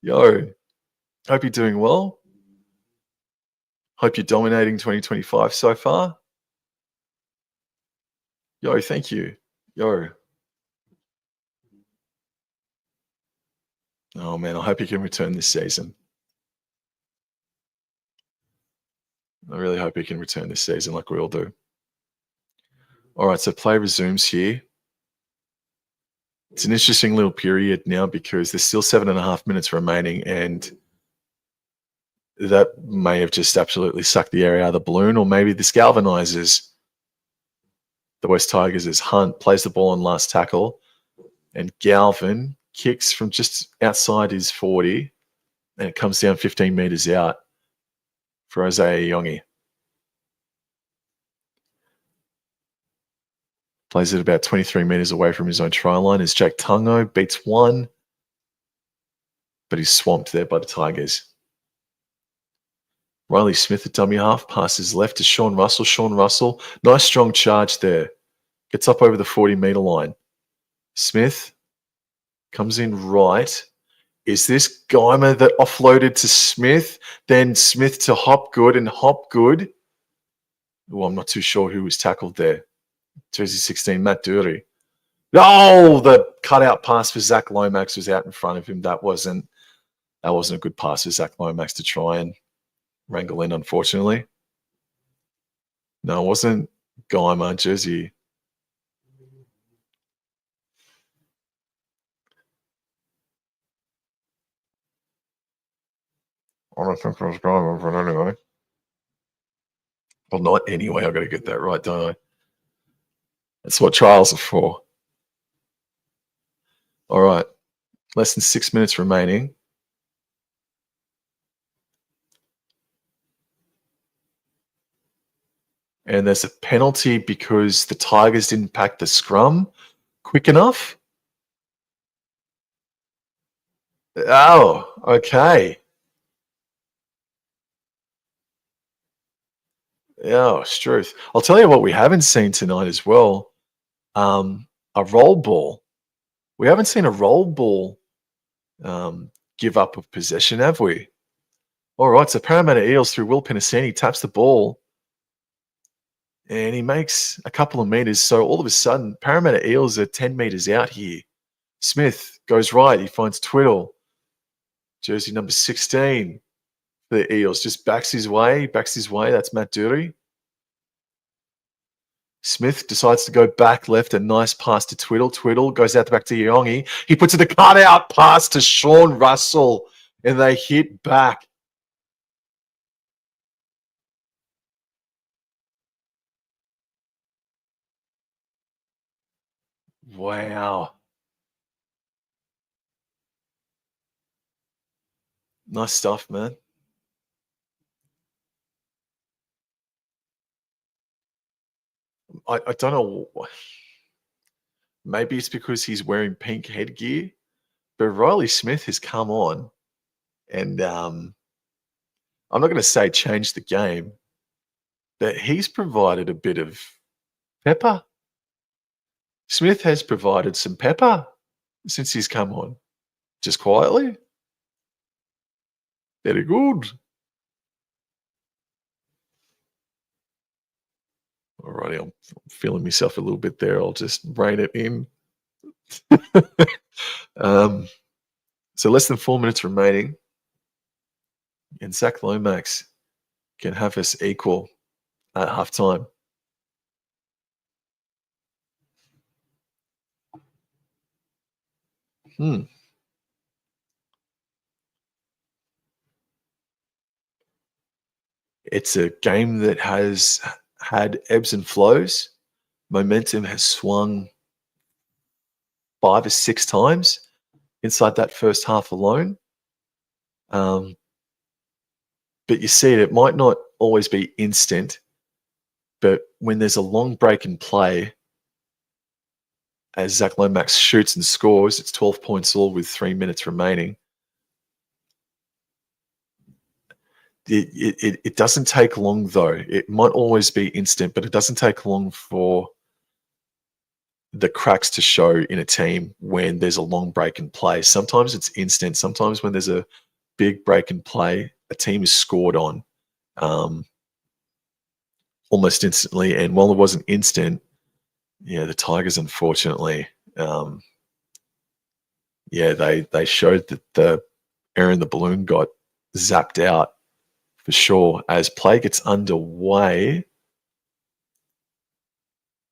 Yo. Hope you're doing well. Hope you're dominating 2025 so far. Yo, thank you. Yo. Oh, man. I hope you can return this season. I really hope you can return this season like we all do. All right, so play resumes here. It's an interesting little period now because there's still 7.5 minutes remaining, and that may have just absolutely sucked the air out of the balloon, or maybe this galvanizes the West Tigers as Hunt plays the ball on last tackle, and Galvin kicks from just outside his 40, and it comes down 15 meters out for Isaiah Yongi. Plays it about 23 meters away from his own try line as Jake Tungo beats one, but he's swamped there by the Tigers. Riley Smith at dummy half, passes left to Sean Russell. Sean Russell, nice strong charge there. Gets up over the 40-meter line. Smith comes in right. Is this Geimer that offloaded to Smith? Then Smith to Hopgood, and Hopgood. Well, I'm not too sure who was tackled there. Jersey 16, Matt Dury. Oh, the cutout pass for Zach Lomax was out in front of him. That wasn't a good pass for Zach Lomax to try and wrangle in, unfortunately. No, it wasn't Geimer, Jersey. I don't think it was Geimer, but anyway. Well, not anyway. I've got to get that right, don't I? That's what trials are for. All right. Less than 6 minutes remaining. And there's a penalty because the Tigers didn't pack the scrum quick enough. Oh, okay. Yeah, truth. I'll tell you what we haven't seen tonight as well. A roll ball. We haven't seen a roll ball give up of possession, have we? All right, so Parramatta Eels through Will Penasini taps the ball and he makes a couple of meters. So all of a sudden, Parramatta Eels are 10 meters out here. Smith goes right. He finds Twiddle. Jersey number 16 for the Eels. Just backs his way. That's Matt Dury. Smith decides to go back left. A nice pass to Twiddle. Twiddle goes out the back to Yongi. He puts it the cutout pass to Sean Russell, and they hit back. Wow. Nice stuff, man. I don't know. Maybe it's because he's wearing pink headgear, but Riley Smith has come on and I'm not going to say changed the game, but he's provided a bit of pepper. Smith has provided some pepper since he's come on. Just quietly. Very good. Alrighty, I'm feeling myself a little bit there. I'll just rein it in. So less than 4 minutes remaining. And Zach Lomax can have us equal at halftime. It's a game that has had ebbs and flows. Momentum has swung 5 or 6 times inside that first half alone. But you see it might not always be instant, but when there's a long break in play, as Zach Lomax shoots and scores, it's 12 points all with 3 minutes remaining. It doesn't take long, though. It might always be instant, but it doesn't take long for the cracks to show in a team when there's a long break in play. Sometimes it's instant. Sometimes when there's a big break in play, a team is scored on almost instantly. And while it wasn't instant, the Tigers, unfortunately, they showed that the air in the balloon got zapped out for sure. As play gets underway,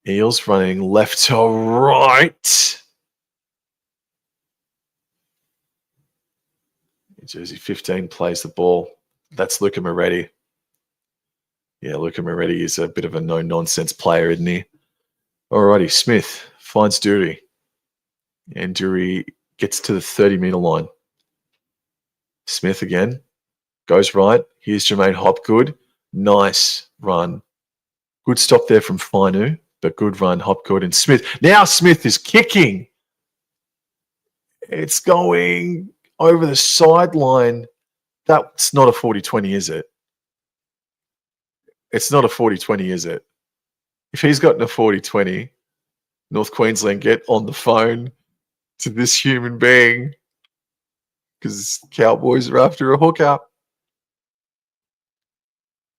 Eels running left to right. Jersey 15 plays the ball. That's Luca Moretti. Yeah, Luca Moretti is a bit of a no-nonsense player, isn't he? Alrighty, Smith finds Dury. And Dury gets to the 30-metre line. Smith again. Goes right. Here's Jermaine Hopgood. Nice run. Good stop there from Fainu, but good run, Hopgood and Smith. Now Smith is kicking. It's going over the sideline. That's not a 40-20, is it? It's not a 40-20, is it? If he's gotten a 40-20, North Queensland, get on the phone to this human being because Cowboys are after a hookup.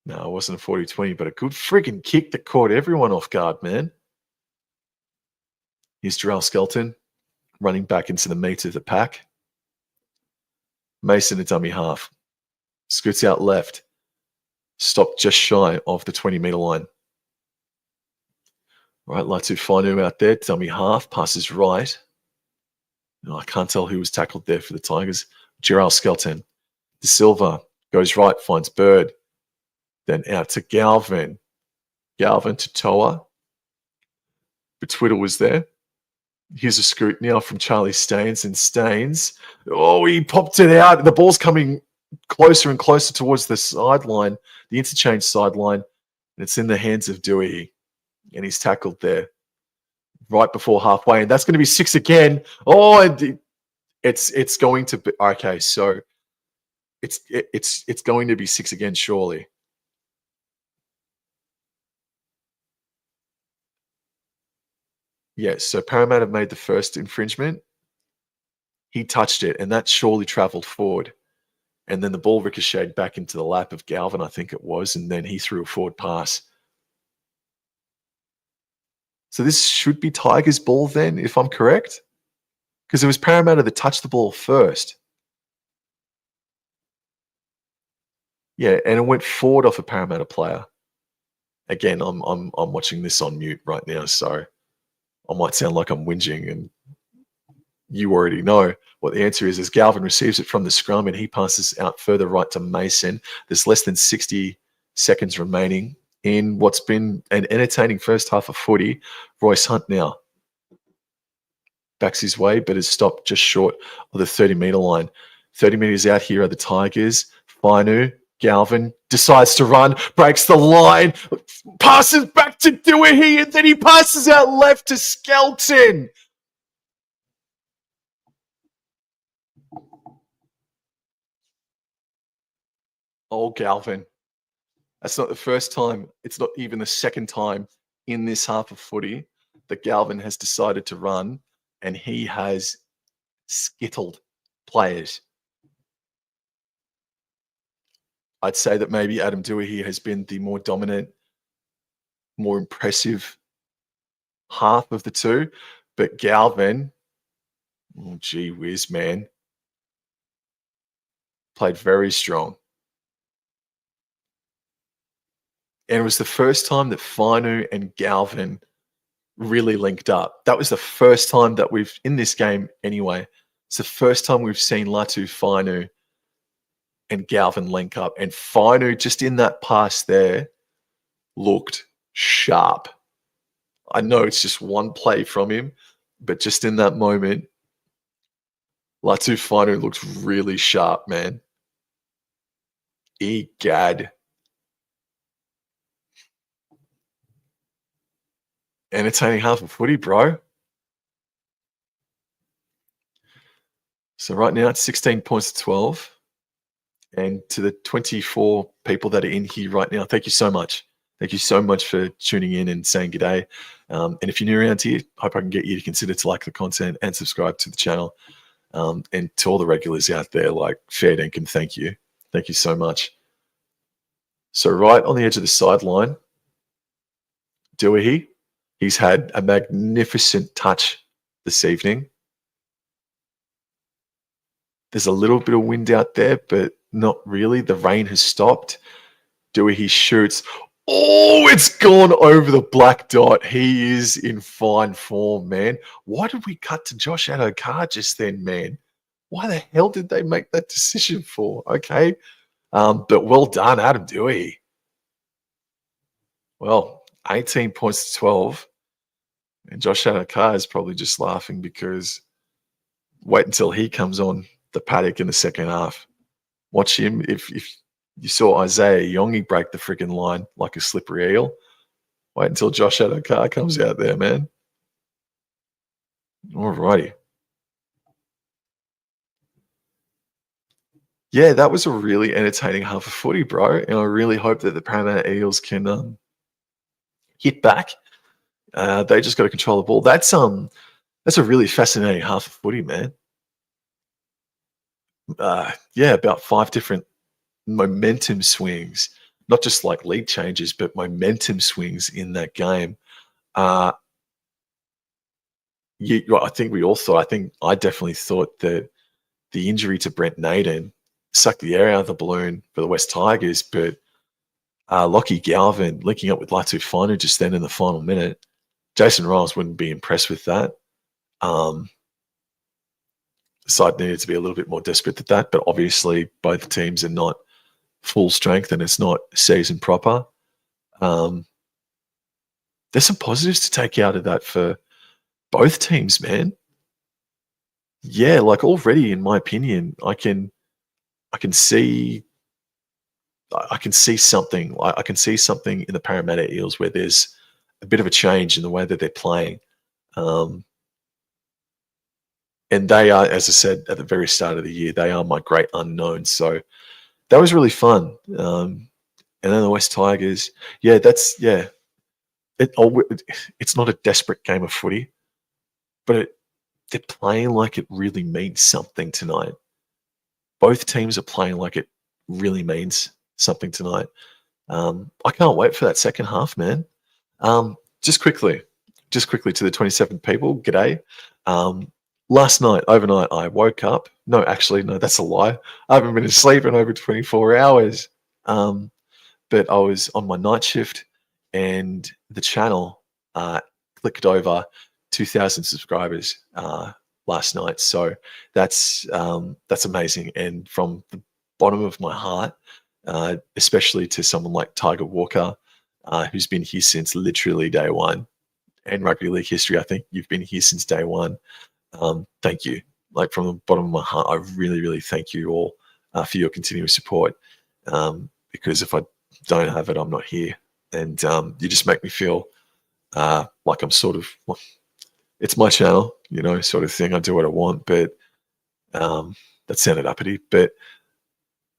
No, it wasn't a 40-20, but a good freaking kick that caught everyone off guard, man. Here's Jarrell Skelton running back into the meat of the pack. Mason, a dummy half. Scoots out left. Stopped just shy of the 20-metre line. All right, Latu Fainu out there, dummy half, passes right. No, I can't tell who was tackled there for the Tigers. Jarrell Skelton. De Silva goes right, finds Bird. Then out to Galvin. Galvin to Toa. But Twitter was there. Here's a scoot now from Charlie Staines. And Staines, he popped it out. The ball's coming closer and closer towards the sideline, the interchange sideline. And it's in the hands of Dewey. And he's tackled there right before halfway. And that's going to be 6 again. It's going to be okay. So it's going to be 6 again, surely. Yes. So Parramatta made the first infringement. He touched it, and that surely travelled forward. And then the ball ricocheted back into the lap of Galvin, I think it was, and then he threw a forward pass. So this should be Tigers' ball then, if I'm correct? Because it was Parramatta that touched the ball first. Yeah, and it went forward off a Parramatta player. Again, I'm watching this on mute right now, so I might sound like I'm whinging, and you already know what the answer is. As Galvin receives it from the scrum and he passes out further right to Mason. There's less than 60 seconds remaining in what's been an entertaining first half of footy. Royce Hunt now backs his way, but is stopped just short of the 30-metre line. 30 metres out here are the Tigers. Fainu, Galvin decides to run, breaks the line, passes back to Dewey, and then he passes out left to Skelton. Oh, Galvin. That's not the first time. It's not even the second time in this half of footy that Galvin has decided to run, and he has skittled players. I'd say that maybe Adam Dewey has been the more dominant, more impressive half of the two, but Galvin, gee whiz, man, played very strong. And it was the first time that Fainu and Galvin really linked up. That was the first time that we've, in this game anyway, it's the first time we've seen Latu Fainu and Galvin link up. And Fainu, just in that pass there, looked sharp. I know it's just one play from him, but just in that moment, Latu Fainu looked really sharp, man. Egad. Entertaining half of footy, bro. So right now it's 16 points to 12. And to the 24 people that are in here right now, thank you so much. Thank you so much for tuning in and saying g'day. And if you're new around here, hope I can get you to consider to like the content and subscribe to the channel. And to all the regulars out there, like fair dinkum, thank you. Thank you so much. So right on the edge of the sideline, Dewey, he's had a magnificent touch this evening. There's a little bit of wind out there, but not really. The rain has stopped. Dewey, he shoots. Oh, it's gone over the black dot. He is in fine form, man. Why did we cut to Josh Adokar just then, man? Why the hell did they make that decision for? Okay. But well done, Adam Dewey. Well, 18 points to 12. And Josh Adokar is probably just laughing because wait until he comes on the paddock in the second half. Watch him. If you saw Isaiah Yongi break the freaking line like a slippery eel, wait until Josh Adokar comes out there, man. Alrighty. Yeah, that was a really entertaining half of footy, bro. And I really hope that the Parramatta Eels can hit back. They just got to control the ball. That's a really fascinating half of footy, man. Yeah, about 5 different momentum swings, not just like lead changes, but momentum swings in that game. I think we all thought, I think I definitely thought that the injury to Brent Naden sucked the air out of the balloon for the West Tigers, but Lockie Galvin linking up with Latu Finu just then in the final minute. Jason Riles wouldn't be impressed with that. The side needed to be a little bit more desperate than that, but obviously both teams are not full strength and it's not season proper. There's some positives to take out of that for both teams, man. Yeah, like already, in my opinion, I can see something. I can see something in the Parramatta Eels where there's a bit of a change in the way that they're playing. And they are, as I said at the very start of the year, they are my great unknown. So that was really fun. And then the West Tigers, it's not a desperate game of footy, but they're playing like it really means something tonight. Both teams are playing like it really means something tonight. I can't wait for that second half, man. Just quickly to the 27 people, g'day. Last night, overnight, I woke up. No, actually, no, that's a lie. I haven't been asleep in over 24 hours. But I was on my night shift and the channel clicked over 2,000 subscribers last night. So that's amazing. And from the bottom of my heart, especially to someone like Tiger Walker, who's been here since literally day one, and rugby league history, I think you've been here since day one. Thank you. Like from the bottom of my heart, I really, really thank you all for your continuous support. Because if I don't have it, I'm not here. And you just make me feel like I'm sort of, well, it's my channel, sort of thing. I do what I want, but that sounded uppity. But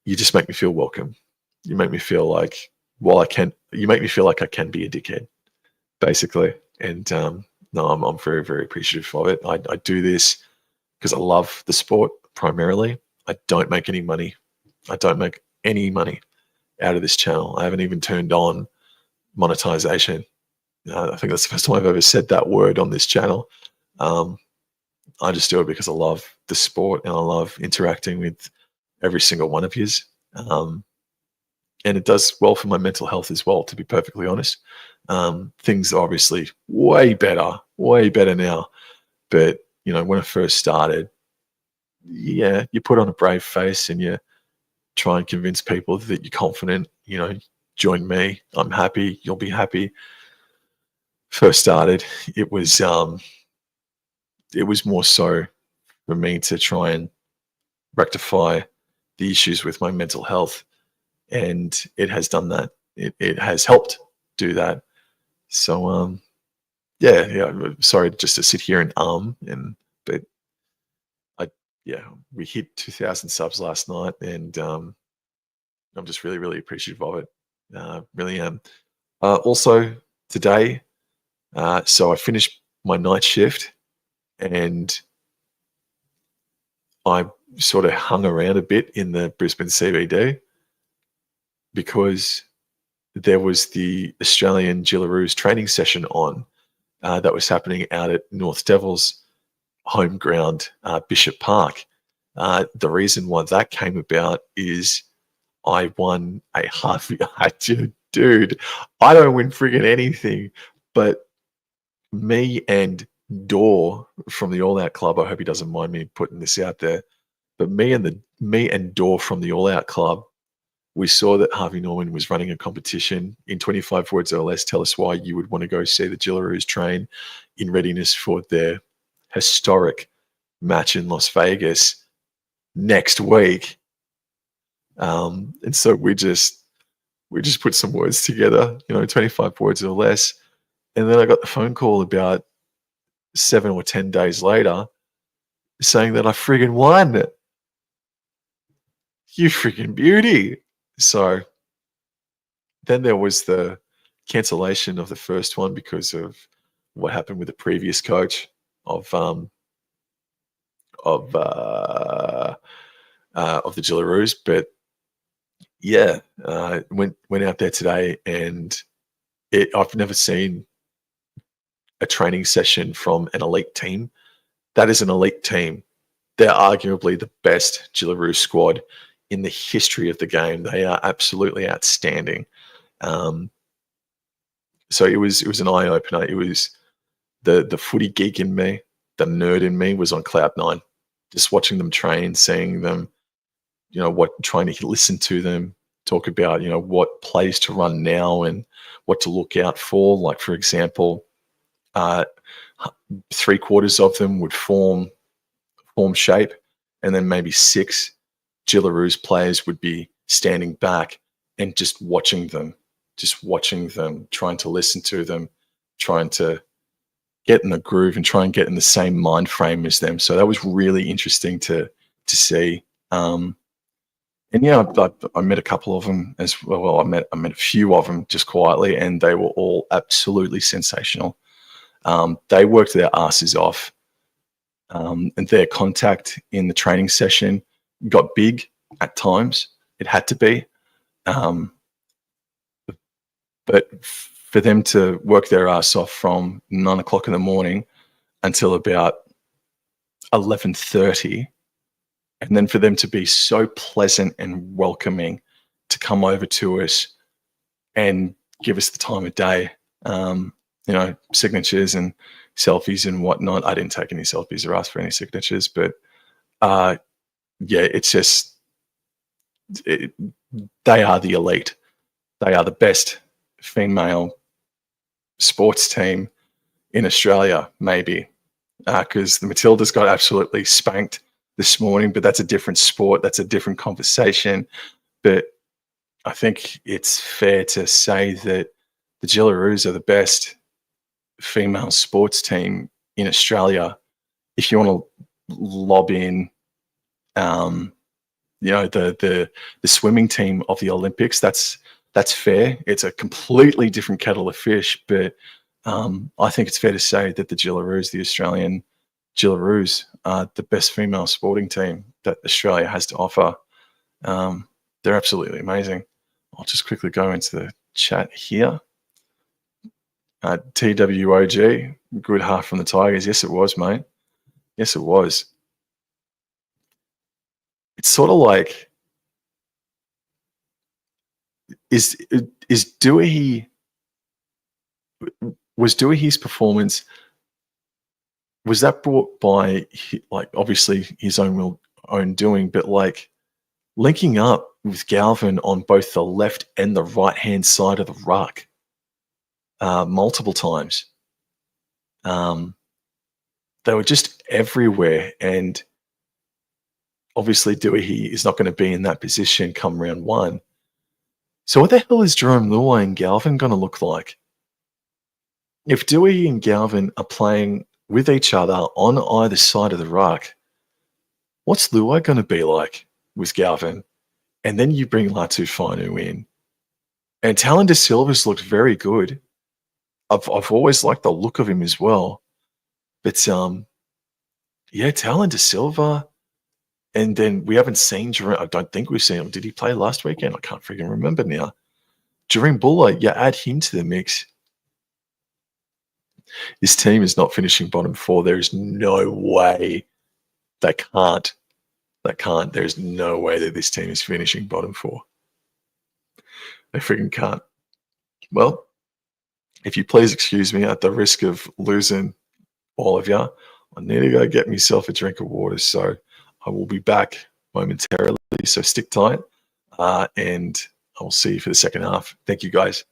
you just make me feel welcome. You make me feel like, you make me feel like I can be a dickhead, basically. And no, I'm very, very appreciative of it. I do this because I love the sport primarily. I don't make any money. I don't make any money out of this channel. I haven't even turned on monetization. I think that's the first time I've ever said that word on this channel. I just do it because I love the sport and I love interacting with every single one of yous. And it does well for my mental health as well, to be perfectly honest. Things are obviously way better now. But, when I first started, you put on a brave face and you try and convince people that you're confident, join me, I'm happy, you'll be happy. First started, it was more so for me to try and rectify the issues with my mental health. And it has done that. It has helped do that. So, sorry just to sit here and but we hit 2,000 subs last night and I'm just really, really appreciative of it. Really am. Also today, so I finished my night shift and I sort of hung around a bit in the Brisbane CBD because there was the Australian Gillaroos training session on that was happening out at North Devils home ground, Bishop Park. The reason why that came about is I won a half. Dude, I don't win friggin' anything, but me and Dor from the All Out Club. I hope he doesn't mind me putting this out there. But me and Dor from the All Out Club, we saw that Harvey Norman was running a competition. In 25 words or less, tell us why you would want to go see the Gillaroos train in readiness for their historic match in Las Vegas next week. And so we just put some words together, 25 words or less. And then I got the phone call about 7 or 10 days later saying that I friggin' won. You friggin' beauty. So then there was the cancellation of the first one because of what happened with the previous coach of the Gillaroos. But yeah, went out there today, and I've never seen a training session from an elite team. That is an elite team. They're arguably the best Gillaroos squad in the history of the game. They are absolutely outstanding. So it was an eye opener. It was the footy geek in me, the nerd in me was on cloud nine, just watching them train, seeing them, trying to listen to them talk about, what plays to run now and what to look out for. Like, for example, 3/4 of them would form shape, and then maybe 6 Gillaroos players would be standing back and just watching them, trying to listen to them, trying to get in the groove and try and get in the same mind frame as them. So that was really interesting to see. And yeah, I met a couple of them as well. Well, I met a few of them just quietly, and they were all absolutely sensational. They worked their asses off, and their contact in the training session got big at times. It had to be, but for them to work their ass off from 9 o'clock in the morning until about 11:30. And then for them to be so pleasant and welcoming to come over to us and give us the time of day, signatures and selfies and whatnot. I didn't take any selfies or ask for any signatures, but it's just, they are the elite. They are the best female sports team in Australia, maybe, because the Matildas got absolutely spanked this morning, but that's a different sport. That's a different conversation. But I think it's fair to say that the Gillaroos are the best female sports team in Australia. If you want to lob in, the swimming team of the Olympics, that's fair. It's a completely different kettle of fish, but I think it's fair to say that the Gillaroos, the Australian Gillaroos, are the best female sporting team that Australia has to offer. They're absolutely amazing. I'll just quickly go into the chat here. TWOG, good half from the Tigers. Yes, it was, mate. Yes, it was. It's sort of like, was Dewey's performance, was that brought by, like, obviously his own doing, but like linking up with Galvin on both the left and the right hand side of the ruck multiple times. They were just everywhere, and obviously Dewey is not going to be in that position come round one. So what the hell is Jerome Luai and Galvin going to look like? If Dewey and Galvin are playing with each other on either side of the ruck, what's Luai going to be like with Galvin? And then you bring Latu Finu in. And Talon De Silva's looked very good. I've always liked the look of him as well. But yeah, Talon De Silva. And then we haven't seen Jerome. I don't think we've seen him. Did he play last weekend? I can't freaking remember now. Jerome Buller, yeah, add him to the mix. This team is not finishing bottom 4. There is no way they can't. They can't. There's no way that this team is finishing bottom 4. They freaking can't. Well, if you please excuse me, at the risk of losing all of you, I need to go get myself a drink of water. So I will be back momentarily. So stick tight, and I will see you for the second half. Thank you, guys.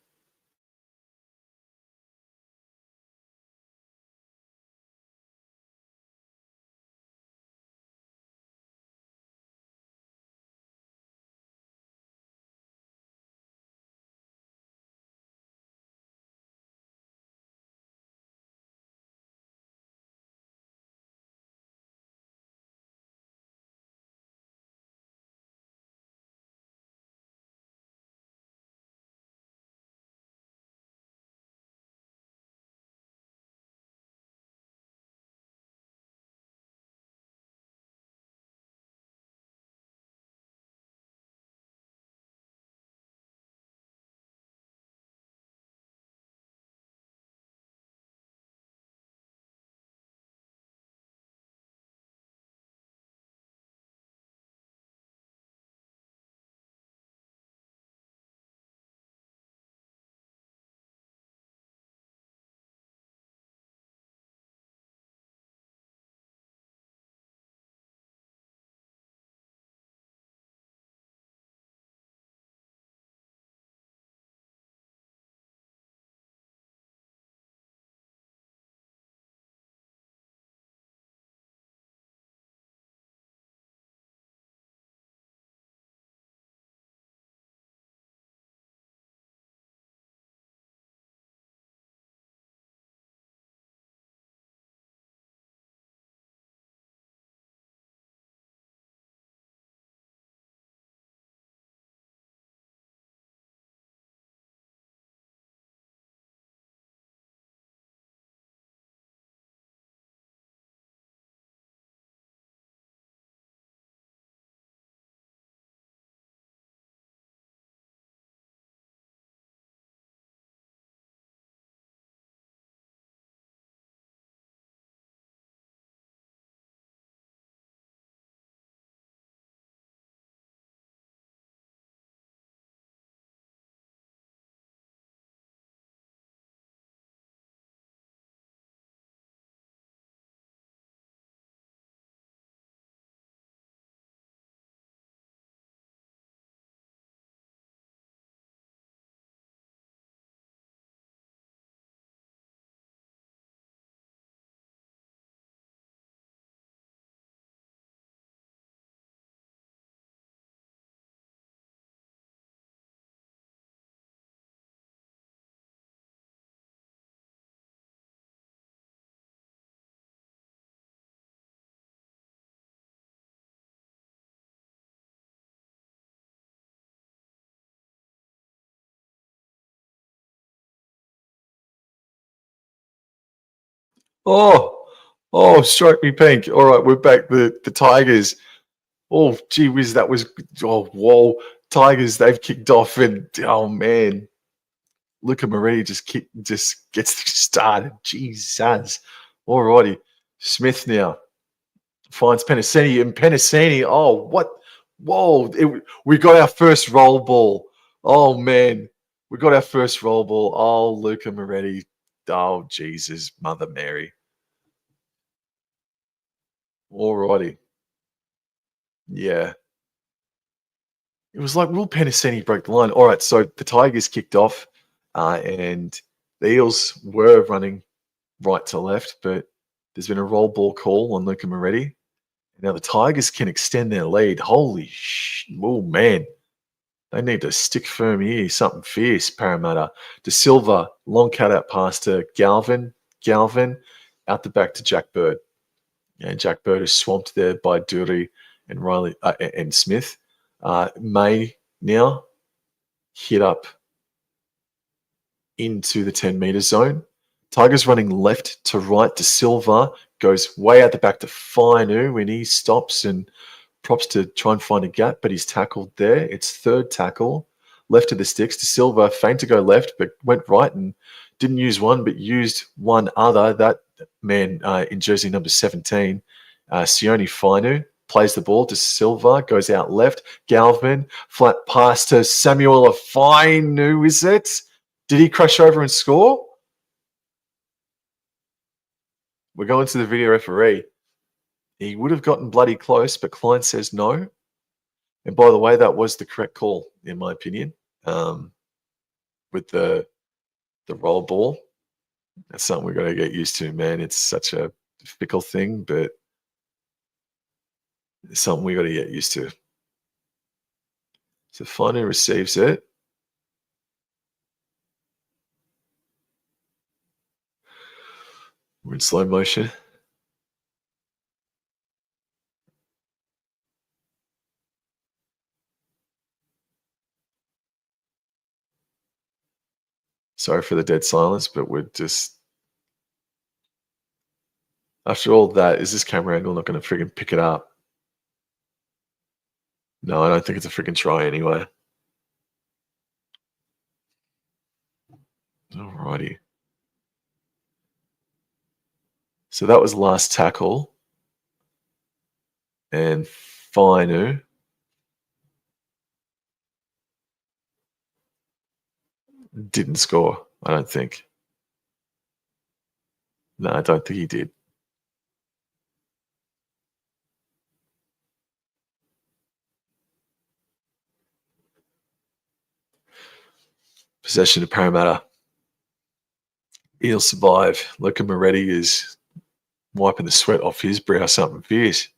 Strike me pink. All right, we're back. The Tigers. Oh, gee whiz, that was whoa. Tigers, they've kicked off, and oh man, Luca Marie just gets started. Jesus. All righty. Smith now finds Penasini, and Penasini. Oh, what? Whoa! We got our first roll ball. Oh man, we got our first roll ball. Oh, Luca Moretti. Oh, Jesus, Mother Mary. Alrighty. Yeah. It was like Will Penasini broke the line. All right, so the Tigers kicked off, and the Eels were running right to left, but there's been a roll ball call on Luca Moretti. Now the Tigers can extend their lead. Holy oh man. They need to stick firm here. Something fierce, Parramatta. De Silva, long cutout pass to Galvin. Galvin, out the back to Jack Bird. And Jack Bird is swamped there by Dury and Riley and Smith. May now hit up into the 10-meter zone. Tigers running left to right to Silva, goes way out the back to Fainu when he stops and props to try and find a gap, but he's tackled there. It's third tackle, left of the sticks to Silva, feigned to go left, but went right and didn't use one, but used one other. That man in jersey number 17, Sione Fainu, plays the ball to Silva, goes out left. Galvin, flat pass to Samuel Fainu, is it? Did he crush over and score? We're going to the video referee. He would have gotten bloody close, but Klein says no. And by the way, that was the correct call, in my opinion, with the roll ball. That's something we've got to get used to, man. It's such a fickle thing, but it's something we got to get used to. So Finu receives it. We're in slow motion. Sorry for the dead silence, but we're just... After all that, is this camera angle not going to friggin' pick it up? No, I don't think it's a friggin' try anyway. Alrighty. So that was last tackle. And Fainu didn't score, I don't think. No, I don't think he did. Possession of Parramatta. Eels survive. Luca Moretti is wiping the sweat off his brow, something fierce.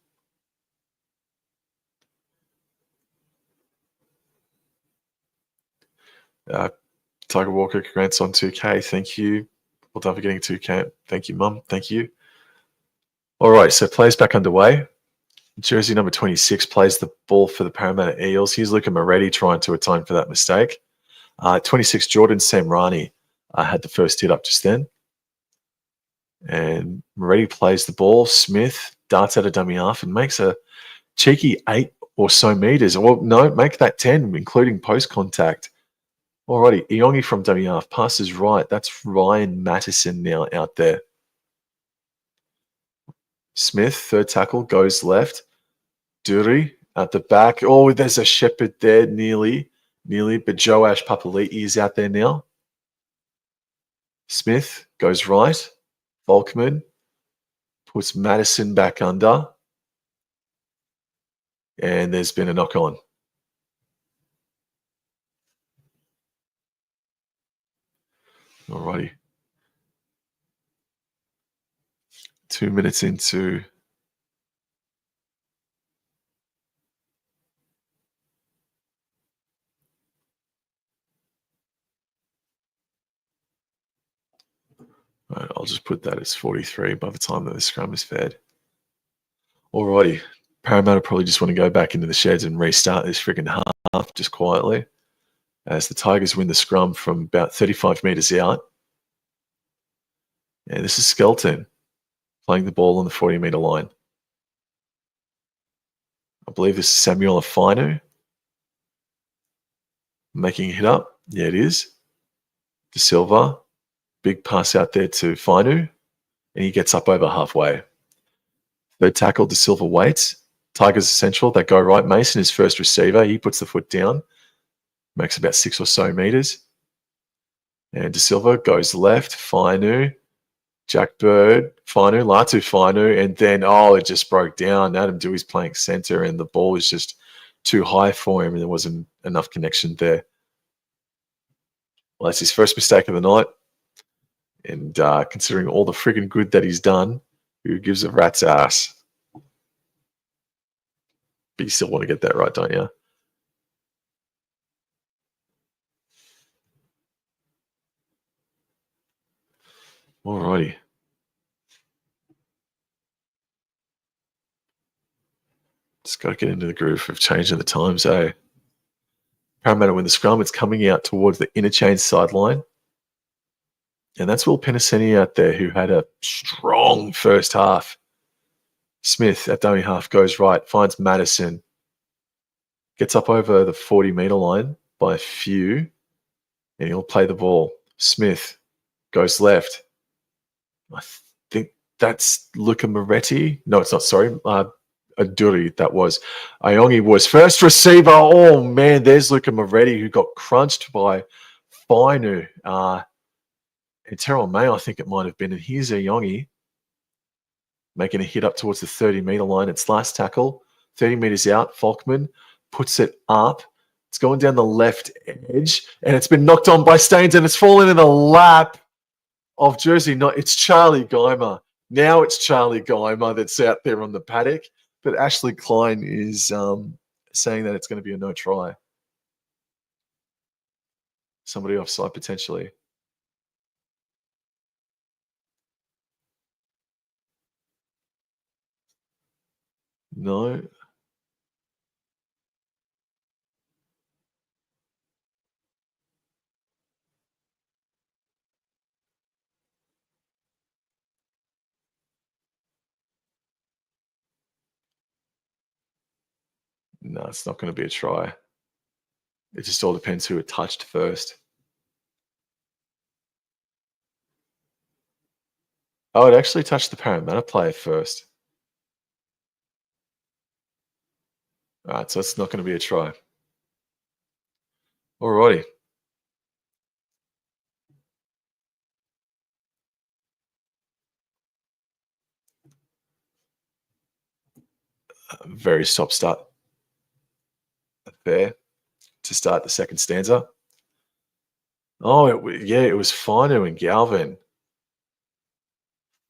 Tiger Walker, congrats on 2K. Thank you. Well done for getting 2K. Thank you, Mum. Thank you. All right, so play's back underway. Jersey number 26 plays the ball for the Parramatta Eels. Here's Luca Moretti trying to atone for that mistake. 26 Jordan Samrani had the first hit up just then. And Moretti plays the ball. Smith darts out a dummy half and makes a cheeky 8 or so meters. Well, no, make that 10, including post contact. Alrighty, Iongi from dummy half passes right. That's Ryan Mattison now out there. Smith, third tackle, goes left. Dury at the back. Oh, there's a Shepherd there, nearly. But Joash Papali'i is out there now. Smith goes right. Volkman puts Madison back under. And there's been a knock on. Alrighty. 2 minutes into right, I'll just put that as 43 by the time that the scrum is fed. Alrighty. Parramatta probably just want to go back into the sheds and restart this freaking half just quietly as the Tigers win the scrum from about 35 metres out. And this is Skelton playing the ball on the 40-metre line. I believe this is Samuel Fainu making a hit up. Yeah, it is. De Silva. Big pass out there to Fainu. And he gets up over halfway. Third tackle, De Silva waits. Tigers essential. They go right. Mason is first receiver. He puts the foot down. Makes about 6 or so meters. And De Silva goes left. Fainu. Jack Bird. Fainu. Latu Fainu. And then, it just broke down. Adam Dewey's playing center and the ball was just too high for him and there wasn't enough connection there. Well, that's his first mistake of the night. And considering all the friggin' good that he's done, who gives a rat's ass? But you still want to get that right, don't you? Alrighty. Just Got to get into the groove of changing the times, eh? Parramatta win the scrum. It's coming out towards the interchange sideline. And that's Will Penasini out there, who had a strong first half. Smith at dummy half goes right, finds Madison. Gets up over the 40-metre line by a few. And he'll play the ball. Smith goes left. I think that's Luca Moretti. No, it's not. Sorry. Aduri, that was. Iongi was first receiver. Oh, man, there's Luca Moretti, who got crunched by Fainu. And Terrell May, I think it might have been. And here's Iongi making a hit up towards the 30-metre line. It's last tackle. 30 metres out. Falkman puts it up. It's going down the left edge. And it's been knocked on by Staines. And it's fallen in the lap of Jersey. No, it's Charlie Geimer. Now it's Charlie Geimer that's out there on the paddock. But Ashley Klein is saying that it's going to be a no try. Somebody offside potentially. No. No, it's not going to be a try. It just all depends who it touched first. Oh, it actually touched the Parramatta player first. All right, so it's not going to be a try. Alrighty. Very stop-start affair to start the second stanza. Oh, it was Finu and Galvin.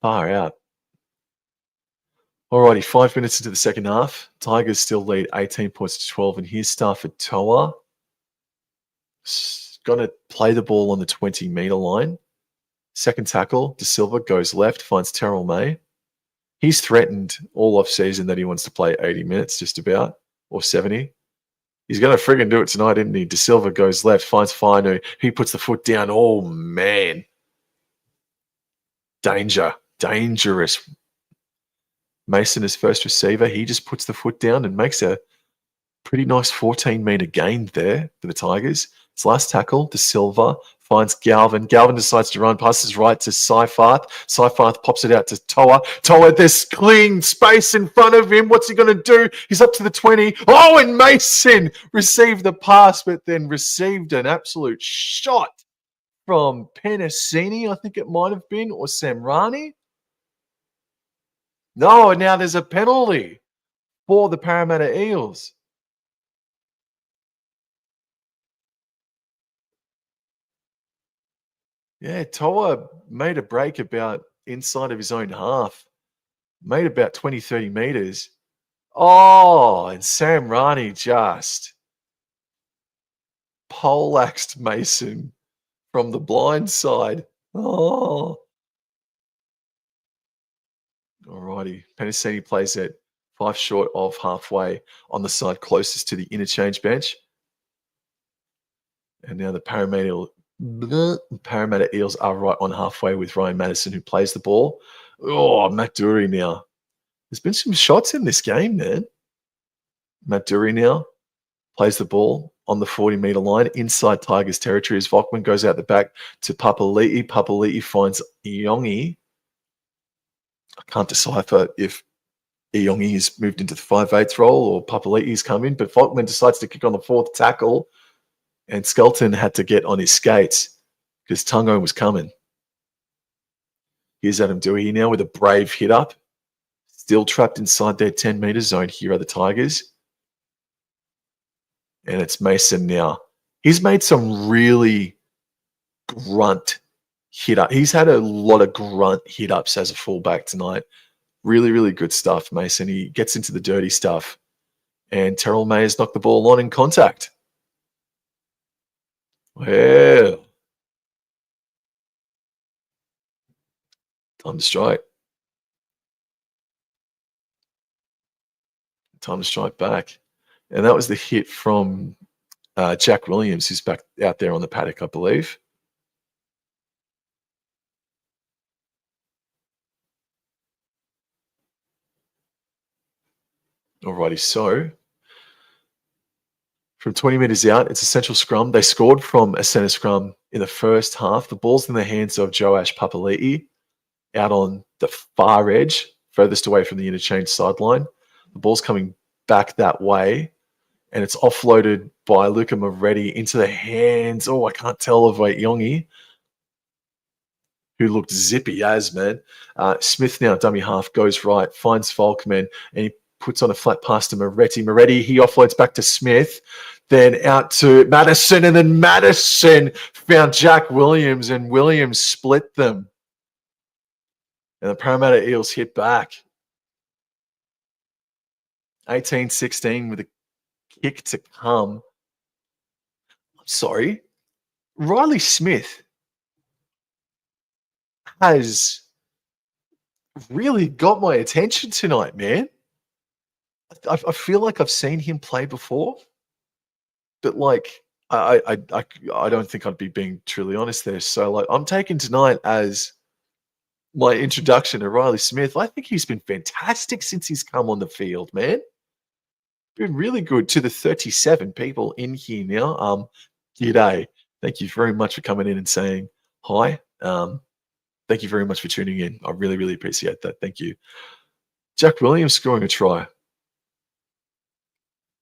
Far out. Alrighty, 5 minutes into the second half. Tigers still lead 18 points to 12. And here's Stafford Toa. Going to play the ball on the 20-metre line. Second tackle, De Silva goes left, finds Terrell May. He's threatened all off-season that he wants to play 80 minutes, just about, or 70. He's going to friggin' do it tonight, isn't he? De Silva goes left, finds Finu. He puts the foot down. Oh, man. Danger. Dangerous. Mason is first receiver. He just puts the foot down and makes a pretty nice 14-metre gain there for the Tigers. It's last tackle. De Silva finds Galvin. Galvin decides to run, passes right to Seifarth. Seifarth pops it out to Toa. Toa, there's clean space in front of him. What's he going to do? He's up to the 20. Oh, and Mason received the pass, but then received an absolute shot from Penasini, I think it might have been, or Samrani. No, now there's a penalty for the Parramatta Eels. Yeah, Toa made a break about inside of his own half. Made about 20, 30 metres. Oh, and Sam Rani just poleaxed Mason from the blind side. Oh. Alrighty. Penasini plays it 5 short of halfway on the side closest to the interchange bench. And now the Parramatta Eels are right on halfway with Ryan Madison, who plays the ball. Oh, Matt Dury now. There's been some shots in this game, man. Matt Dury now plays the ball on the 40-metre line inside Tigers territory as Volkman goes out the back to Papali'i. Papali'i finds Iongi. I can't decipher if Iongi has moved into the 5/8 role or Papali'i's come in, but Volkman decides to kick on the fourth tackle. And Skelton had to get on his skates because Tungo was coming. Here's Adam Dewey now with a brave hit up. Still trapped inside their 10-metre zone. Here are the Tigers. And it's Mason now. He's made some really grunt hit up. He's had a lot of grunt hit ups as a fullback tonight. Really, really good stuff, Mason. He gets into the dirty stuff. And Terrell May has knocked the ball on in contact. Well, time to strike. Time to strike back. And that was the hit from Jack Williams, who's back out there on the paddock, I believe. Alrighty, so from 20 metres out, it's a central scrum. They scored from a centre scrum in the first half. The ball's in the hands of Joash Papali'i out on the far edge, furthest away from the interchange sideline. The ball's coming back that way, and it's offloaded by Luca Moretti into the hands, I can't tell, of Yongi, who looked zippy as, man. Smith now, dummy half, goes right, finds Volkman, and he puts on a flat pass to Moretti. Moretti, he offloads back to Smith, then out to Madison, and then Madison found Jack Williams, and Williams split them. And the Parramatta Eels hit back. 18-16 with a kick to come. I'm sorry. Riley Smith has really got my attention tonight, man. I feel like I've seen him play before, but like I don't think I'd be being truly honest there. So like I'm taking tonight as my introduction to Riley Smith. I think he's been fantastic since he's come on the field, man. Been really good. To the 37 people in here now. G'day. Thank you very much for coming in and saying hi. Thank you very much for tuning in. I really, really appreciate that. Thank you. Jack Williams scoring a try.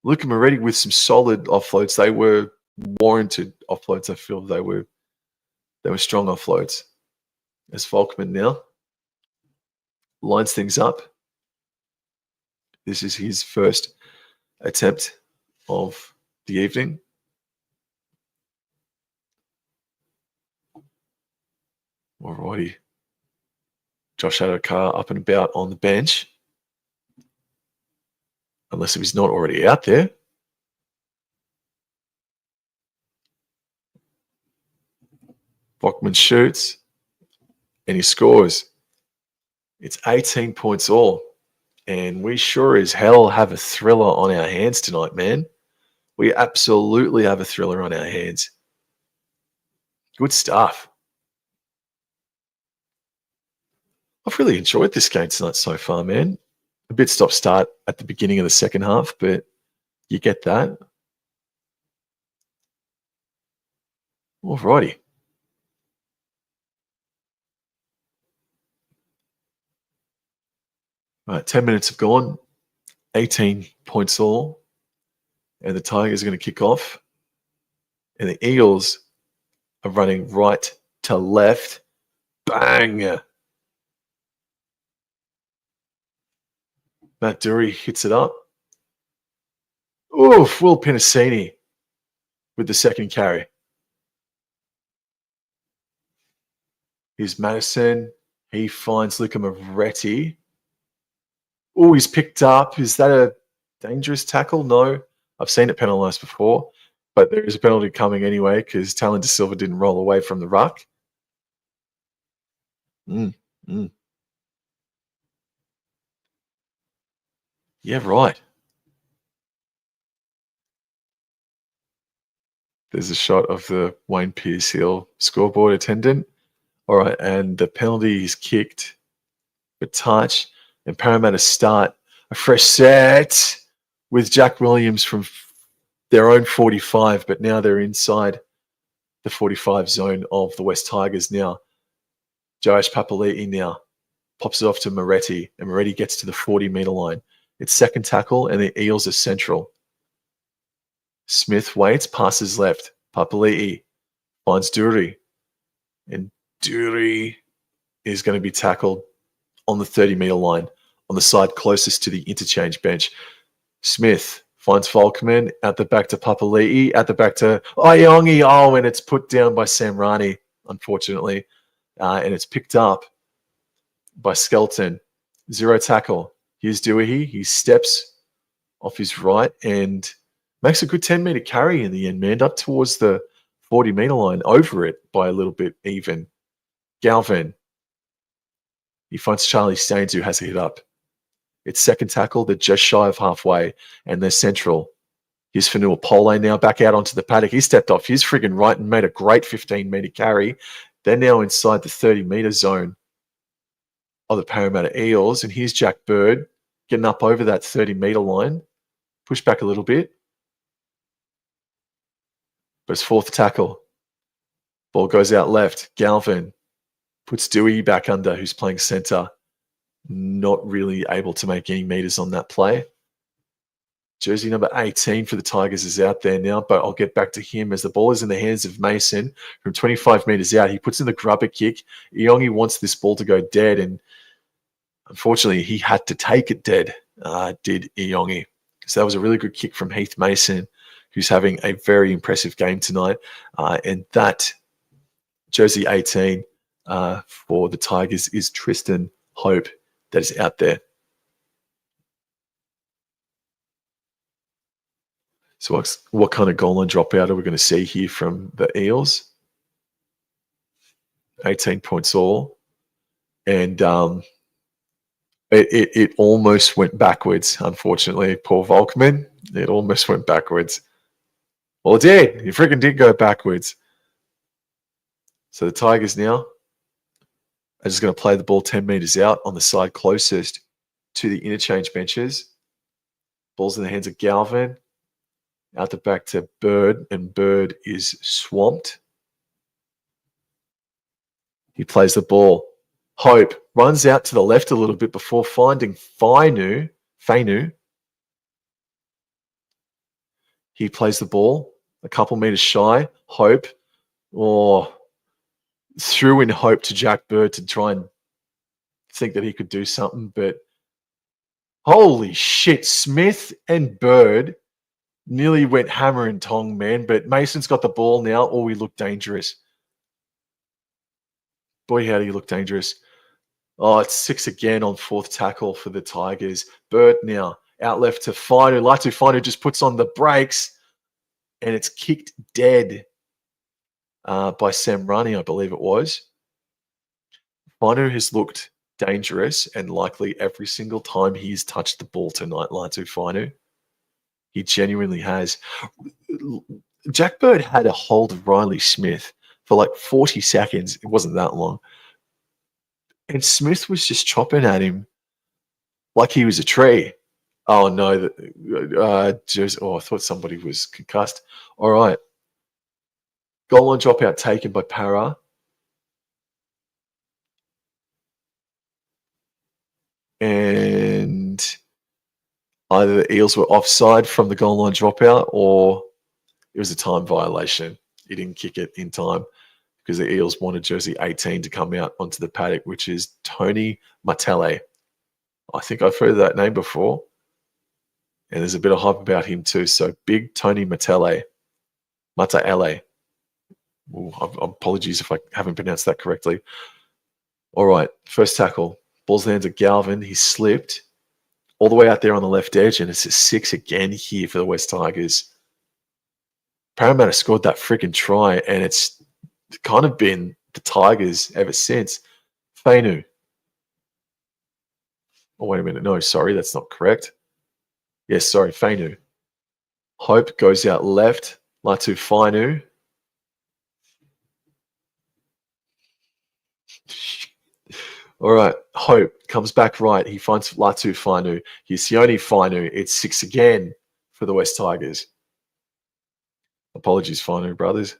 Luca Moretti with some solid offloads. They were warranted offloads. I feel they were strong offloads. As Volkman now lines things up. This is his first attempt of the evening. Alrighty. Josh Adokar up and about on the bench. Unless if he's not already out there. Volkman shoots. And he scores. It's 18 points all. And we sure as hell have a thriller on our hands tonight, man. We absolutely have a thriller on our hands. Good stuff. I've really enjoyed this game tonight so far, man. A bit stop-start at the beginning of the second half, but you get that. Alrighty. All right, 10 minutes have gone. 18 points all. And the Tigers are going to kick off. And the Eagles are running right to left. Bang! Matt Dury hits it up. Oof, Will Pinasini with the second carry. Here's Madison. He finds Luca Moretti. Oh, he's picked up. Is that a dangerous tackle? No. I've seen it penalised before, but there is a penalty coming anyway because Talon De Silva didn't roll away from the ruck. Yeah, right. There's a shot of the Wayne Pearce Hill scoreboard attendant. All right, and the penalty is kicked for touch. And Parramatta start a fresh set with Jack Williams from their own 45, but now they're inside the 45 zone of the West Tigers now. Joash Papali'i now pops it off to Moretti, and Moretti gets to the 40-metre line. It's second tackle, and the Eels are central. Smith waits, passes left. Papali'i finds Dury, and Dury is going to be tackled on the 30-metre line, on the side closest to the interchange bench. Smith finds Volkman, at the back to Papali'i, at the back to Iongi. Oh, and it's put down by Sam Rani, unfortunately. And it's picked up by Skelton. Zero tackle. Here's Dewey. He steps off his right and makes a good 10-metre carry in the end, man, up towards the 40-metre line, over it by a little bit even. Galvin. He finds Charlie Staines, who has a hit up. It's second tackle. They're just shy of halfway, and they're central. Here's Fanua Pole now back out onto the paddock. He stepped off his friggin' right and made a great 15-metre carry. They're now inside the 30-metre zone of the Parramatta Eels. And here's Jack Bird getting up over that 30-metre line. Push back a little bit. But it's fourth tackle. Ball goes out left. Galvin puts Dewey back under, who's playing centre. Not really able to make any meters on that play. Jersey number 18 for the Tigers is out there now, but I'll get back to him as the ball is in the hands of Mason from 25 meters out. He puts in the grubber kick. Iongi wants this ball to go dead, and unfortunately, he had to take it dead, did Iongi. So that was a really good kick from Heath Mason, who's having a very impressive game tonight. And that Jersey 18 for the Tigers is Tristan Hope that is out there. So what kind of goal line dropout are we going to see here from the Eels? 18 points all. And it almost went backwards, unfortunately. Paul Volkman, it almost went backwards. Well, it did. It freaking did go backwards. So the Tigers now are just going to play the ball 10 meters out on the side closest to the interchange benches. Ball's in the hands of Galvin. Out the back to Bird, and Bird is swamped. He plays the ball. Hope runs out to the left a little bit before finding Fainu. He plays the ball a couple meters shy. Hope, threw in Hope to Jack Bird to try and think that he could do something, but holy shit, Smith and Bird nearly went hammer and tong, man. But Mason's got the ball now. Oh, we look dangerous. Boy, how do you look dangerous. Oh, it's 6 again on fourth tackle for the Tigers. Bird now out left to Finu. Latu Finu just puts on the brakes, and it's kicked dead by Sam Rani, I believe it was. Finu has looked dangerous, and likely every single time he's touched the ball tonight, Latu Finu. He genuinely has. Jack Bird had a hold of Riley Smith for like 40 seconds. It wasn't that long. And Smith was just chopping at him like he was a tree. Oh, no. I thought somebody was concussed. All right. Goal line dropout taken by Para. And either the Eels were offside from the goal line dropout, or it was a time violation. He didn't kick it in time because the Eels wanted jersey 18 to come out onto the paddock, which is Tony Matele. I think I've heard that name before. And there's a bit of hype about him too. So big Tony Matele. Apologies if I haven't pronounced that correctly. All right, first tackle. Ball's in the hands of Galvin. He slipped all the way out there on the left edge, and it's a 6 again here for the West Tigers. Parramatta scored that freaking try, and it's kind of been the Tigers ever since. Fainu. Oh, wait a minute. No, sorry, that's not correct. Yes, sorry, Fainu. Hope goes out left. Latu Fainu. All right, Hope comes back right. He finds Latu Fainu. He's Sione Fainu. It's 6 again for the West Tigers. Apologies, Fainu brothers.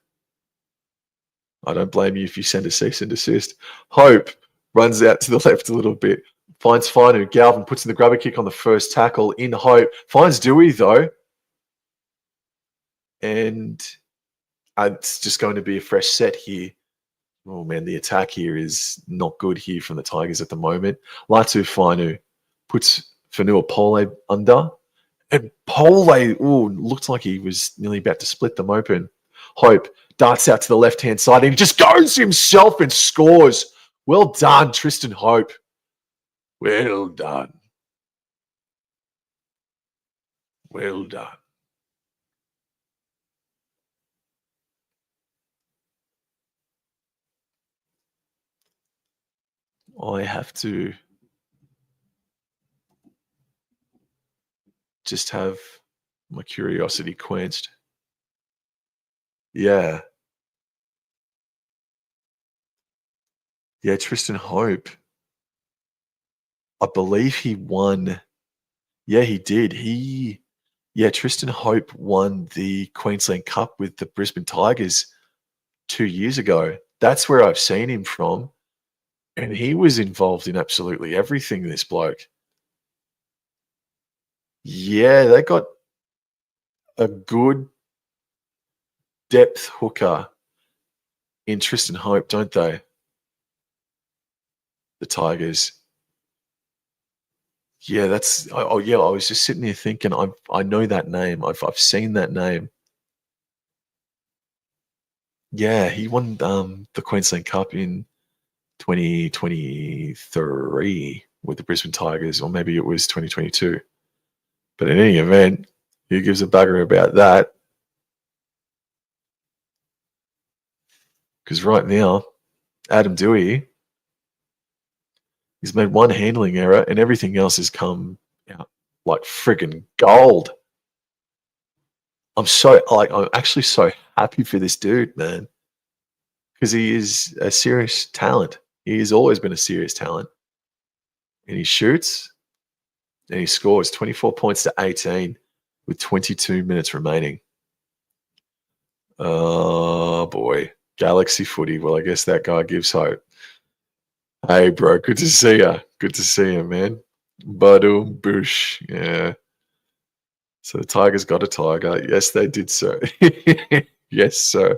I don't blame you if you send a cease and desist. Hope runs out to the left a little bit. Finds Fainu. Galvin puts in the grubber kick on the first tackle. In Hope. Finds Dewey, though. And it's just going to be a fresh set here. Oh, man, the attack here is not good here from the Tigers at the moment. Latu Fainu puts Fanua Pole under. And Pole, looked like he was nearly about to split them open. Hope darts out to the left-hand side and he just goes himself and scores. Well done, Tristan Hope. Well done. Well done. I have to just have my curiosity quenched. Yeah. Yeah, Tristan Hope. I believe he won. Yeah, he did. Tristan Hope won the Queensland Cup with the Brisbane Tigers 2 years ago. That's where I've seen him from. And he was involved in absolutely everything, this bloke. Yeah, they got a good depth hooker in Tristan Hope, don't they? The Tigers. Yeah, I was just sitting here thinking, I know that name. I've seen that name. Yeah, he won the Queensland Cup in 2023 with the Brisbane Tigers, or maybe it was 2022. But in any event, who gives a bugger about that? Because right now, Adam Dewey, he's made one handling error and everything else has come out like friggin' gold. I'm actually so happy for this dude, man, because he is a serious talent. He has always been a serious talent. And he shoots and he scores 24 points to 18 with 22 minutes remaining. Oh, boy. Galaxy footy. Well, I guess that guy gives hope. Hey, bro. Good to see ya. Good to see you, man. Badum Bush. Yeah. So the Tigers got a tiger. Yes, they did so. Yes, sir.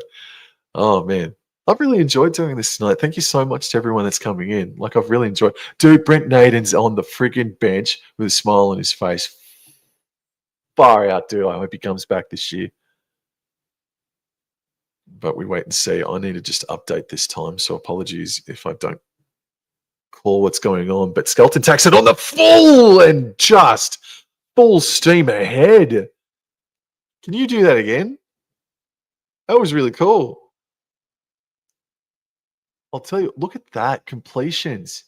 Oh, man. I've really enjoyed doing this tonight. Thank you so much to everyone that's coming in. Like, I've really enjoyed. Dude, Brent Naden's on the friggin' bench with a smile on his face. Far out, dude. I hope he comes back this year. But we wait and see. I need to just update this time, so apologies if I don't call what's going on. But Skelton takes it on the full and just full steam ahead. Can you do that again? That was really cool. I'll tell you, look at that. Completions.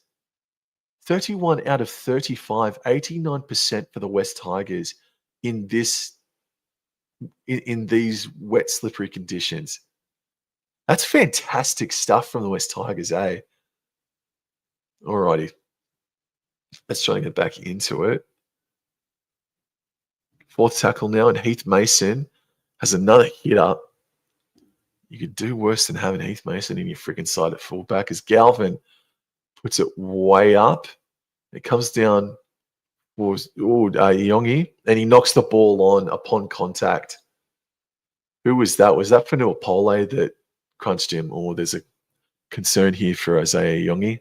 31 out of 35, 89% for the West Tigers in these wet, slippery conditions. That's fantastic stuff from the West Tigers, eh? Alrighty. Let's try and get back into it. Fourth tackle now, and Heath Mason has another hit up. You could do worse than having Heath Mason in your freaking side at fullback, as Galvin puts it way up. It comes down towards Yongi, and he knocks the ball on upon contact. Who was that? Was that Fanua Pole that crunched him, or there's a concern here for Isaiah Yongi?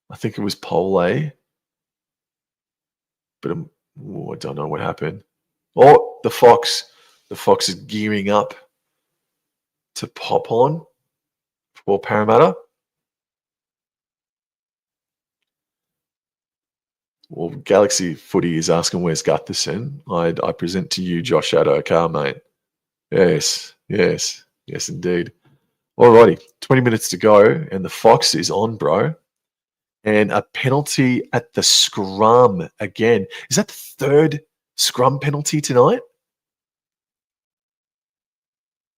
I think it was Pole, but I don't know what happened. Oh, the Fox. The Fox is gearing up to pop on for Parramatta. Well, Galaxy Footy is asking where's Gutherson. I present to you Josh Adokar, mate. Yes, indeed. Alrighty, 20 minutes to go, and the Fox is on, bro. And a penalty at the scrum again. Is that the third scrum penalty tonight?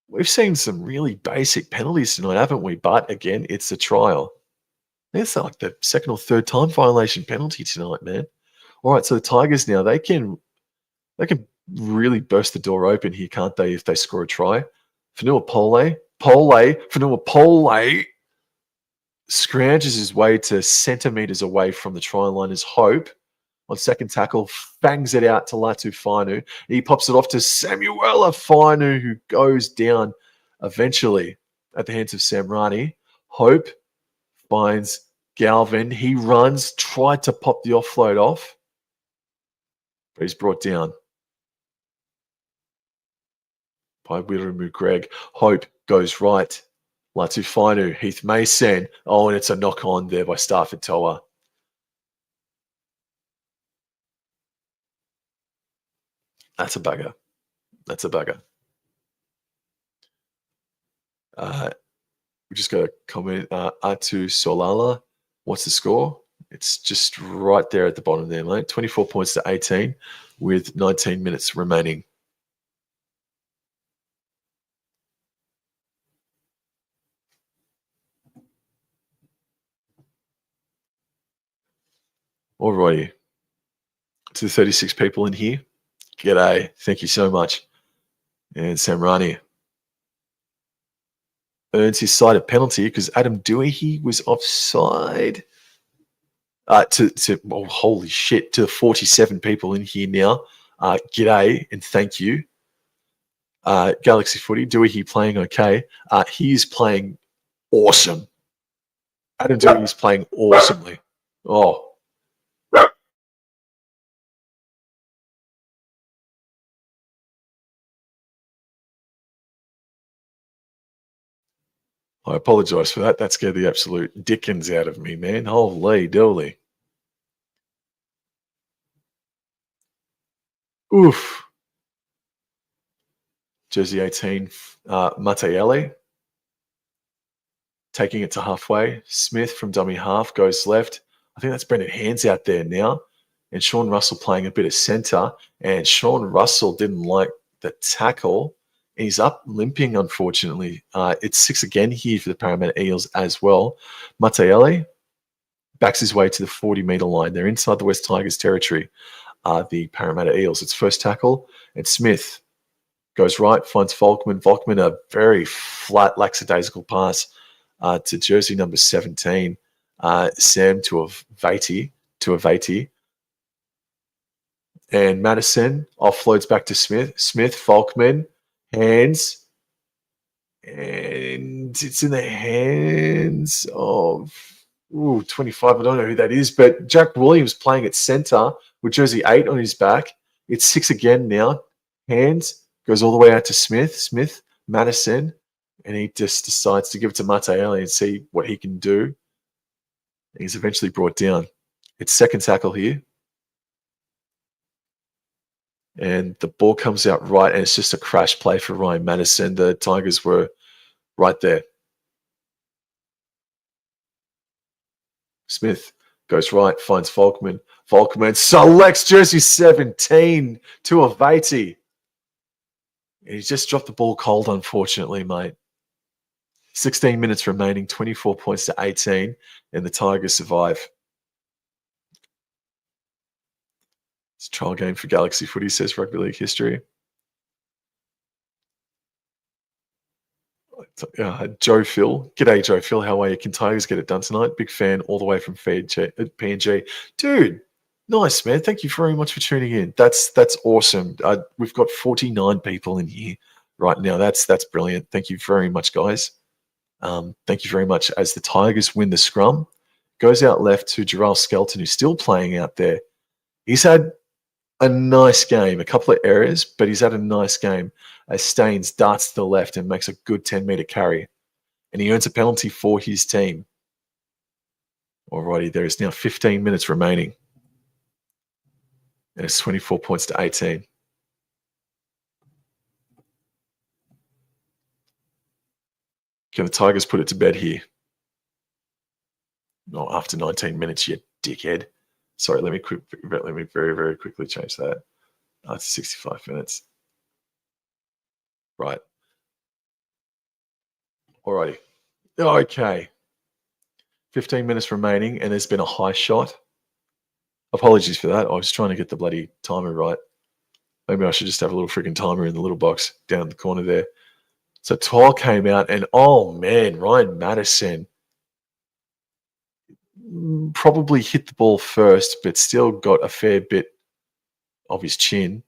We've seen some really basic penalties tonight, haven't we? But again, it's a trial. It's like the second or third time violation penalty tonight, man. All right, so the Tigers now, they can really burst the door open here, can't they, if they score a try? Fanua Pole scrounges his way to centimetres away from the try line as Hope on second tackle, fangs it out to Latu Fainu. He pops it off to Samuela Fainu, who goes down eventually at the hands of Samrani. Hope finds Galvin. He runs, tried to pop the offload off, but he's brought down by Wiramu Greg. Hope goes right. Latu Fainu, Heath Mason. Oh, and it's a knock on there by Stafford Toa. That's a bugger. We just got a comment. Atu Solala, what's the score? It's just right there at the bottom there, mate. 24 points to 18 with 19 minutes remaining. Alrighty. To the 36 people in here, g'day. Thank you so much. And Samrani earns his side a penalty because Adam Dewey was offside. Oh, holy shit, to the 47 people in here now. G'day and thank you. Galaxy Footy, Dewey playing okay. He is playing awesome. Adam Dewey is playing awesomely. Oh. I apologise for that. That scared the absolute dickens out of me, man. Holy dooly. Oof. Jersey 18, Matayele. Taking it to halfway. Smith from dummy half goes left. I think that's Brendan Hands out there now. And Sean Russell playing a bit of centre. And Sean Russell didn't like the tackle. And he's up limping, unfortunately. It's 6 again here for the Parramatta Eels as well. Matayele backs his way to the 40-metre line. They're inside the West Tigers territory, the Parramatta Eels. It's first tackle. And Smith goes right, finds Volkman. Volkman, a very flat, lackadaisical pass to jersey number 17. Sam to a Vaiti. And Madison offloads back to Smith. Smith, Volkman, hands. And it's in the hands of 25. I don't know who that is, but Jack Williams playing at centre with jersey 8 on his back. It's 6 again now. Hands, goes all the way out to Smith, Madison, and he just decides to give it to Matayele and see what he can do. And he's eventually brought down. It's second tackle here. And the ball comes out right, and it's just a crash play for Ryan Madison. The Tigers were right there. Smith goes right, finds Volkman. Volkman selects jersey 17 to Avaiti. He just dropped the ball cold, unfortunately, mate. 16 minutes remaining, 24 points to 18, and the Tigers survive. It's a trial game for Galaxy Footy, says Rugby League History. Joe Phil. G'day, Joe Phil. How are you? Can Tigers get it done tonight? Big fan all the way from PNG. Dude, nice, man. Thank you very much for tuning in. That's awesome. We've got 49 people in here right now. That's brilliant. Thank you very much, guys. Thank you very much. As the Tigers win the scrum, goes out left to Jarrell Skelton, who's still playing out there. He's had a nice game, a couple of errors, but he's had a nice game as Staines darts to the left and makes a good 10-metre carry. And he earns a penalty for his team. Alrighty, there is now 15 minutes remaining. And it's 24 points to 18. Can the Tigers put it to bed here? No, after 19 minutes, you dickhead. Sorry, let me very, very quickly change that. It's 65 minutes. Right. Alrighty. Okay. 15 minutes remaining, and there's been a high shot. Apologies for that. I was trying to get the bloody timer right. Maybe I should just have a little freaking timer in the little box down the corner there. So Tall came out, and oh man, Ryan Madison probably hit the ball first, but still got a fair bit of his chin.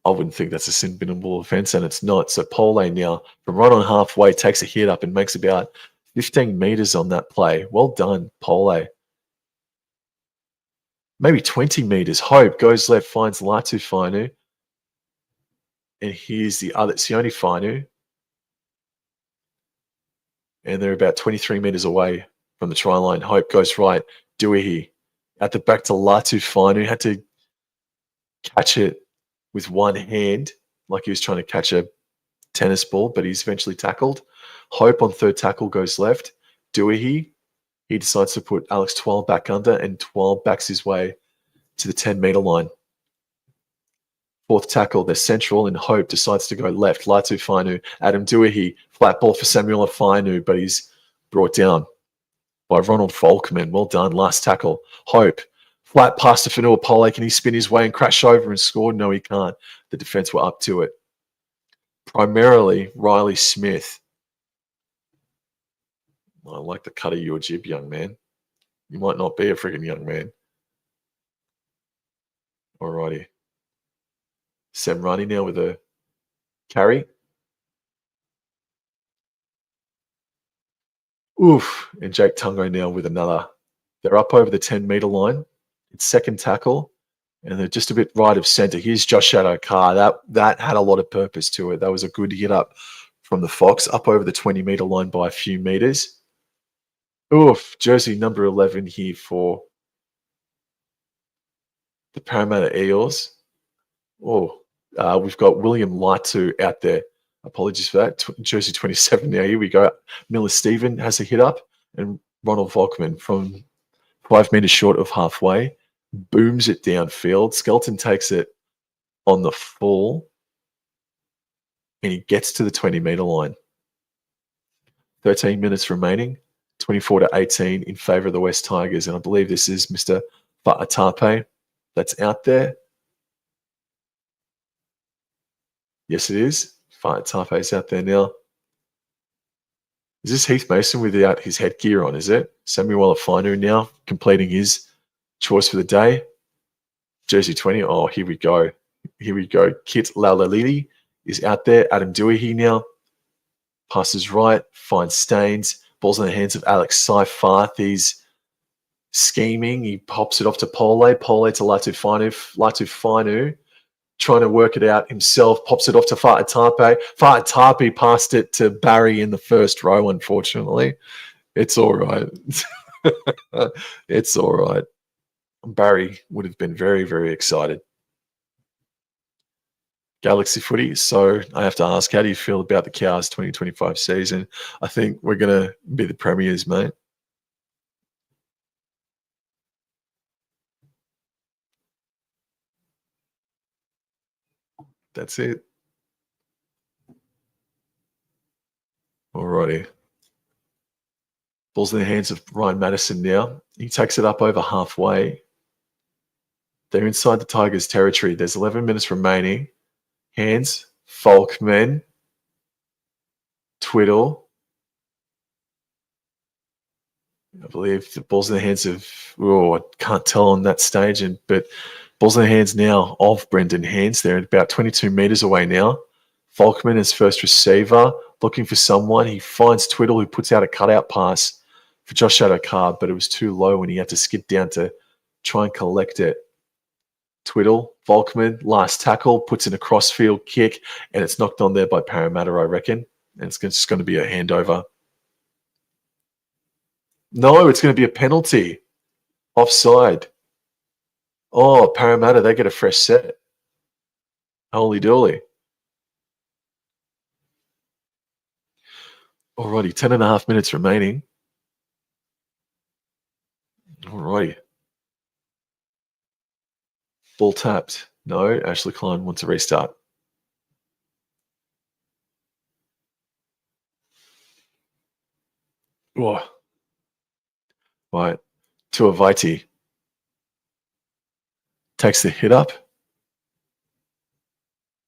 I wouldn't think that's a sin-binnable offence, and it's not. So Pole now, from right on halfway, takes a hit up and makes about 15 metres on that play. Well done, Pole. Maybe 20 metres. Hope goes left, finds Latu Fainu. And here's the other, Sione Fainu. And they're about 23 metres away from the try line. Hope goes right. Dewey at the back to Latu Fainu. Had to catch it with one hand, like he was trying to catch a tennis ball, but he's eventually tackled. Hope on third tackle goes left. Dewey. He decides to put Alex Twal back under, and Twal backs his way to the 10-meter line. Fourth tackle, they're central, and Hope decides to go left. Laitu Fainu, Adam Dewey, flat ball for Samuel Fainu, but he's brought down by Ronald Volkman. Well done. Last tackle. Hope. Flat pass to Fanua Pole. Can he spin his way and crash over and score? No, he can't. The defense were up to it. Primarily, Riley Smith. I like the cut of your jib, young man. You might not be a friggin' young man. Alrighty. Semrani now with a carry. Oof. And Jake Tungo now with another. They're up over the 10-meter line. It's second tackle. And they're just a bit right of centre. Here's Josh Adokar. That had a lot of purpose to it. That was a good hit up from the Fox, up over the 20-meter line by a few meters. Oof. Jersey number 11 here for the Parramatta Eels. Oh, we've got William Laitu out there. Apologies for that. Jersey 27 now. Here we go. Miller Stephen has a hit up. And Ronald Volkman from 5 meters short of halfway booms it downfield. Skelton takes it on the full. And he gets to the 20-meter line. 13 minutes remaining. 24-18 in favour of the West Tigers. And I believe this is Mr. Fa'atape that's out there. Yes, it is. Fa'atape's out there now. Is this Heath Mason without his headgear on, is it? Samuel Afinu now completing his choice for the day. Jersey 20. Oh, here we go. Here we go. Kit Laulalili is out there. Adam Dewey now. Passes right. Finds Staines. Ball's in the hands of Alex Seifarth. He's scheming. He pops it off to Pole. Pole to Laitu Fainu. Trying to work it out himself. Pops it off to Fa'atape. Fa'atape passed it to Barry in the first row, unfortunately. It's all right. It's all right. Barry would have been very, very excited. Galaxy footy. So I have to ask, how do you feel about the Cows 2025 season? I think we're going to be the premiers, mate. That's it. Alrighty. Ball's in the hands of Ryan Madison now. He takes it up over halfway. They're inside the Tigers' territory. There's 11 minutes remaining. Hands, Volkman, Twiddle. I believe the ball's in the hands of, I can't tell on that stage, but ball's in the hands now of Brendan Hands. They're about 22 meters away now. Volkman is first receiver, looking for someone. He finds Twiddle, who puts out a cutout pass for Josh Adokar, but it was too low and he had to skid down to try and collect it. Twiddle, Volkman, last tackle, puts in a crossfield kick, and it's knocked on there by Parramatta, I reckon. And it's just going to be a handover. No, it's going to be a penalty. Offside. Oh, Parramatta, they get a fresh set. Holy dooly. Alrighty, 10.5 minutes remaining. Alrighty. Ball tapped. No, Ashley Klein wants a restart. Oh. Right. Tuiviti takes the hit up.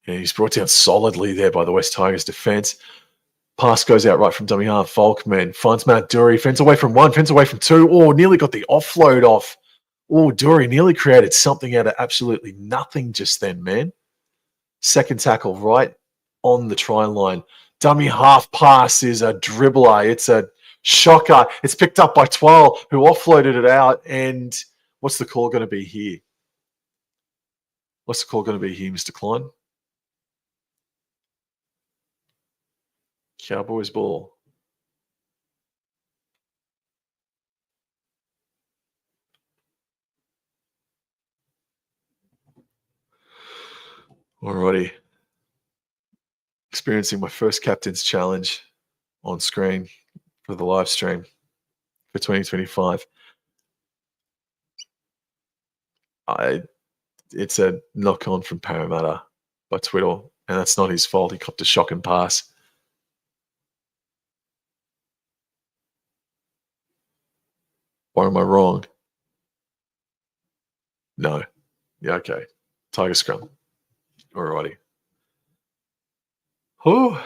Yeah, he's brought down solidly there by the West Tigers defense. Pass goes out right from dummy half. Volkman finds Matt Dury. Fends away from one, fends away from two. Oh, nearly got the offload off. Oh, Dury nearly created something out of absolutely nothing just then, man. Second tackle right on the try line. Dummy half pass is a dribbler. It's a shocker. It's picked up by Twal, who offloaded it out. And what's the call going to be here? What's the call going to be here, Mr. Klein? Cowboys ball. Alrighty. Experiencing my first captain's challenge on screen for the live stream. for 2025. It's a knock on from Parramatta by Twiddle, and that's not his fault. He copped a shocking pass. Or am I wrong? No. Yeah, okay. Tiger scrum. Alrighty. Whew.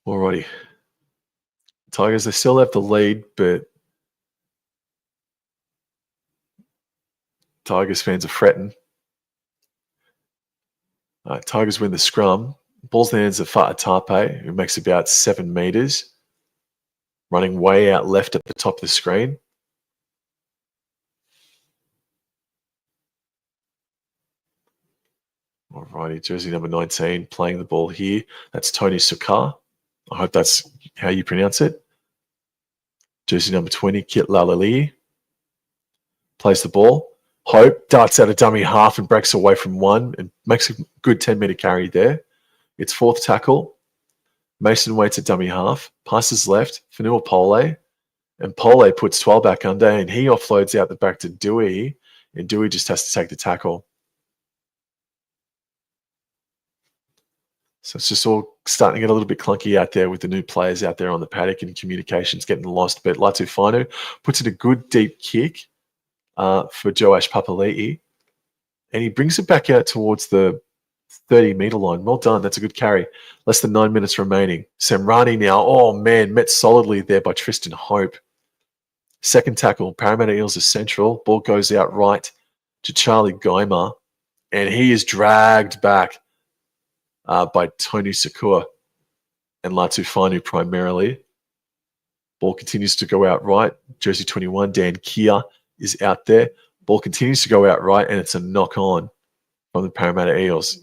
Alrighty. Tigers, they still have the lead, but Tigers fans are fretting. Tigers win the scrum. Ball's in the hands of Fa'atape, who makes about 7 meters, running way out left at the top of the screen. Alrighty, jersey number 19 playing the ball here. That's Tony Sukar. I hope that's how you pronounce it. Jersey number 20, Kit Lalali. Plays the ball. Hope darts out a dummy half and breaks away from one and makes a good 10-meter carry there. It's fourth tackle. Mason waits a dummy half, passes left, Fanua Pole, and Pole puts 12 back under, and he offloads out the back to Dewey, and Dewey just has to take the tackle. So it's just all starting to get a little bit clunky out there with the new players out there on the paddock, and communications getting lost. But Latu Finu puts in a good deep kick for Joash Papali'i, and he brings it back out towards the 30-meter line. Well done. That's a good carry. Less than 9 minutes remaining. Semrani now. Oh, man. Met solidly there by Tristan Hope. Second tackle. Parramatta Eels is central. Ball goes out right to Charlie Geimer, and he is dragged back by Tony Sakua and Latu Finu primarily. Ball continues to go out right. Jersey 21, Dan Kia is out there. Ball continues to go out right, and it's a knock on from the Parramatta Eels.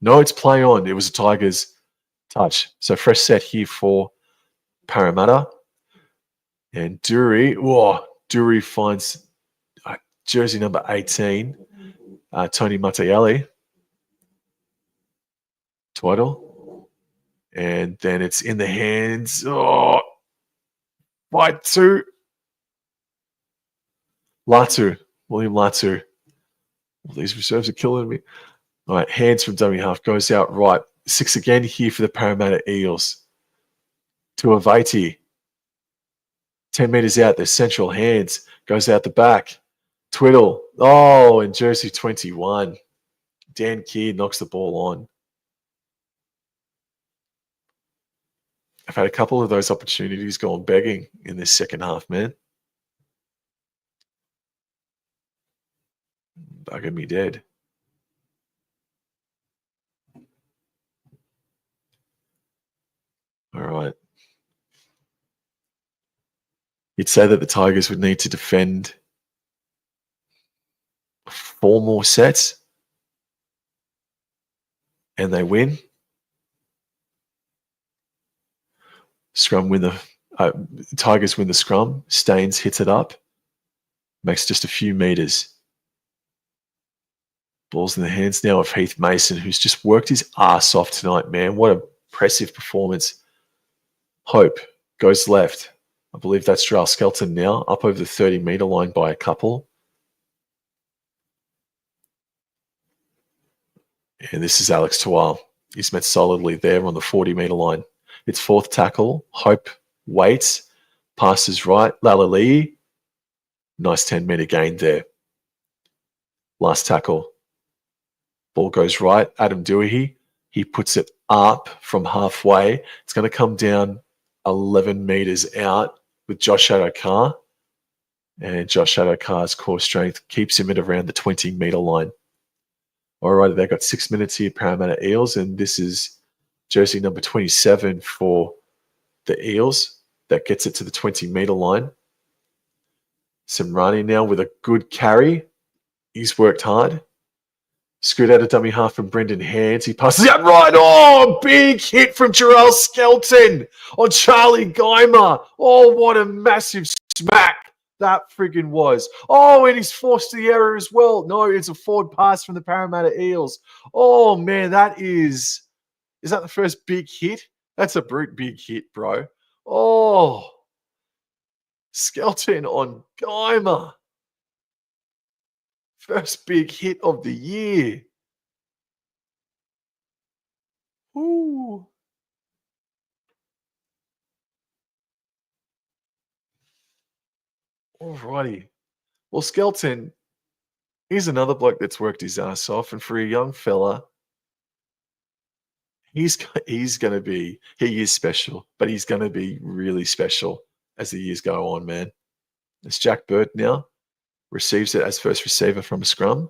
No, it's play on. It was a Tigers touch. So fresh set here for Parramatta. And Dury finds jersey number 18, Tony Matayali. Twaddle. And then it's in the hands. Oh, fight two. William Latu. Well, these reserves are killing me. All right, hands from dummy half. Goes out right. 6 again here for the Parramatta Eels. To Avaiti. 10 meters out. Their central hands. Goes out the back. Twiddle. Oh, and jersey 21. Dan Keir knocks the ball on. I've had a couple of those opportunities going begging in this second half, man. Bugger me dead. All right. You'd say that the Tigers would need to defend 4 more sets, and they win. Tigers win the scrum. Staines hits it up. Makes just a few meters. Ball's in the hands now of Heath Mason, who's just worked his ass off tonight, man. What an impressive performance. Hope goes left. I believe that's Jarrell Skelton now, up over the 30-meter line by a couple. And this is Alex Tual. He's met solidly there on the 40-meter line. It's fourth tackle. Hope waits. Passes right. Lalali. Nice 10-meter gain there. Last tackle. Ball goes right. Adam Dewey. He puts it up from halfway. It's going to come down 11 meters out with Josh Adokar. And Josh Adokar's core strength keeps him at around the 20-meter line. All right, they've got 6 minutes here, Parramatta Eels, and this is jersey number 27 for the Eels. That gets it to the 20-meter line. Semrani now with a good carry. He's worked hard. Screwed out a dummy half from Brendan Hands. He passes out right. Oh, big hit from Jarrell Skelton on Charlie Geimer. Oh, what a massive smack that friggin' was. Oh, and he's forced the error as well. No, it's a forward pass from the Parramatta Eels. Oh, man, that is that the first big hit? That's a brute big hit, bro. Oh, Skelton on Geimer. First big hit of the year. Ooh. Alrighty. Well, Skelton, he's another bloke that's worked his ass off, and for a young fella, he's going to be. He is special, but he's going to be really special as the years go on, man. It's Jack Bird now receives it as first receiver from a scrum.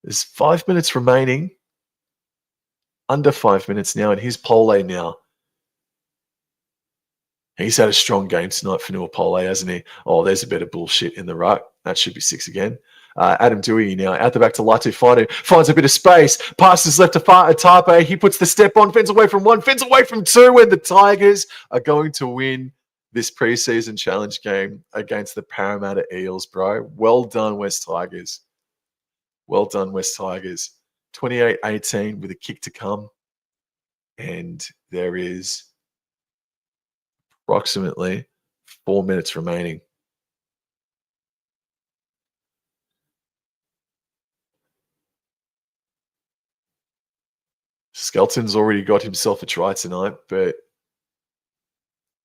There's 5 minutes remaining. Under 5 minutes now, and here's Pole now. He's had a strong game tonight for Nuapole, hasn't he? Oh, there's a bit of bullshit in the ruck. That should be 6 again. Adam Dewey now out the back to Latu Finu. Finds a bit of space. Passes left to Tape. He puts the step on. Fends away from 1. Fends away from 2. And the Tigers are going to win this preseason challenge game against the Parramatta Eels, bro. Well done, West Tigers. Well done, West Tigers. 28-18 with a kick to come. And there is approximately 4 minutes remaining. Skelton's already got himself a try tonight, but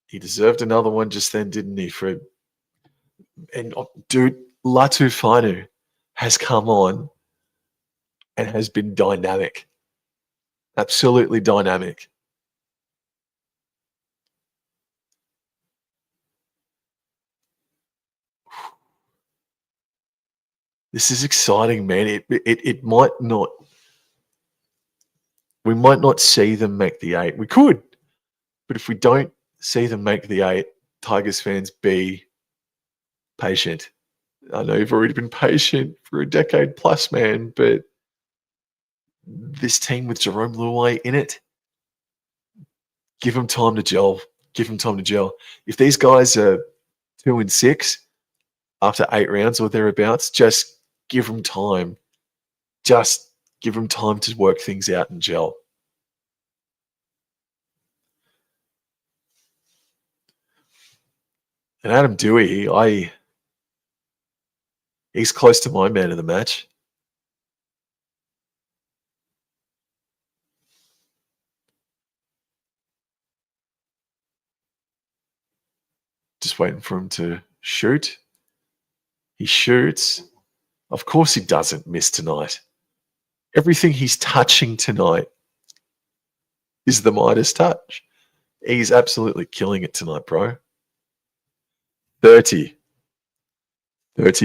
he deserved another one just then, didn't he? Dude, Latu Finu has come on and has been dynamic. Absolutely dynamic. This is exciting, man. It might not. We might not see them make the 8. We could, but if we don't see them make the 8, Tigers fans, be patient. I know you've already been patient for a decade plus, man, but this team with Jerome Luai in it, give them time to gel. Give them time to gel. If these guys are 2-6 after 8 rounds or thereabouts, just give them time. Just give them time to work things out and gel. And Adam Dewey, he's close to my man of the match. Just waiting for him to shoot. He shoots. Of course he doesn't miss tonight. Everything he's touching tonight is the Midas touch. He's absolutely killing it tonight, bro. 30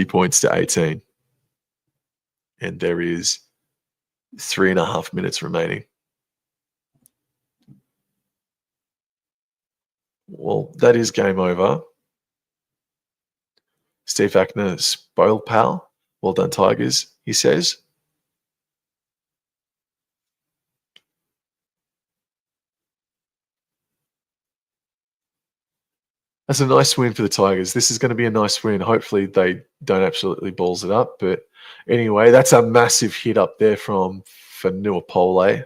points to 18. And there is 3.5 minutes remaining. Well, that is game over. Steve Ackner, spoiled pal. Well done, Tigers, he says. That's a nice win for the Tigers. This is going to be a nice win. Hopefully they don't absolutely balls it up. But anyway, that's a massive hit up there for Nuapole.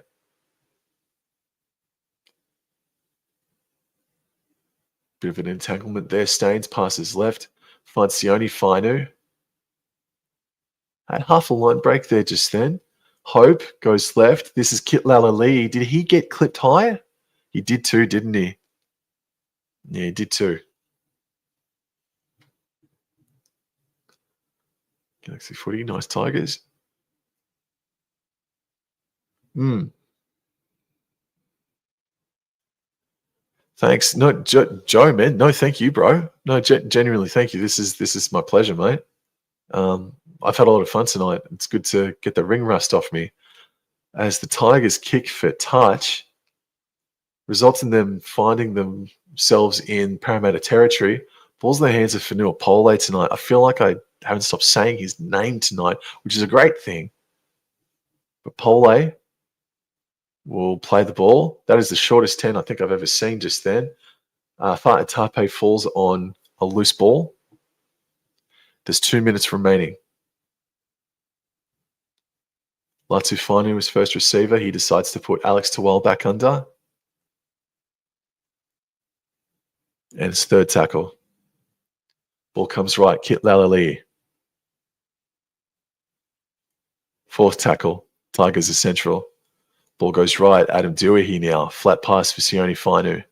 Bit of an entanglement there. Staines passes left. Finds Sione Finu. Had half a line break there just then. Hope goes left. This is Kit Lalali. Did he get clipped high? He did too, didn't he? Yeah, he did too. Galaxy footy, nice Tigers. Thanks. No, Joe, man. No, thank you, bro. No, genuinely, thank you. This is my pleasure, mate. I've had a lot of fun tonight. It's good to get the ring rust off me. As the Tigers kick for touch results in them finding themselves in Parramatta territory. Balls in the hands of Nuapole tonight. I feel like I haven't stopped saying his name tonight, which is a great thing. But Pole will play the ball. That is the shortest 10 I think I've ever seen just then. Tape falls on a loose ball. There's 2 minutes remaining. Latufanu was first receiver. He decides to put Alex Tawell back under. And it's third tackle. Ball comes right. Kit Lalali. Fourth tackle. Tigers are central. Ball goes right. Adam Dewey now. Flat pass for Sione Fainu.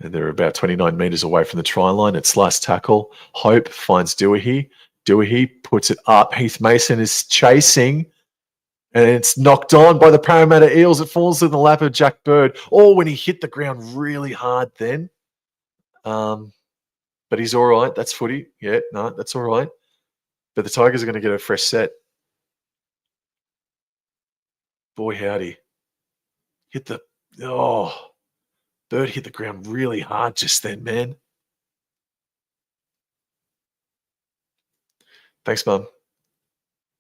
And they're about 29 metres away from the try line. It's last tackle. Hope finds Dewey. Dewey puts it up. Heath Mason is chasing. And it's knocked on by the Parramatta Eels. It falls in the lap of Jack Bird. Oh, when he hit the ground really hard then. But he's all right. That's footy. Yeah, no, that's all right. But the Tigers are going to get a fresh set. Boy, howdy. Bird hit the ground really hard just then, man. Thanks, Mum.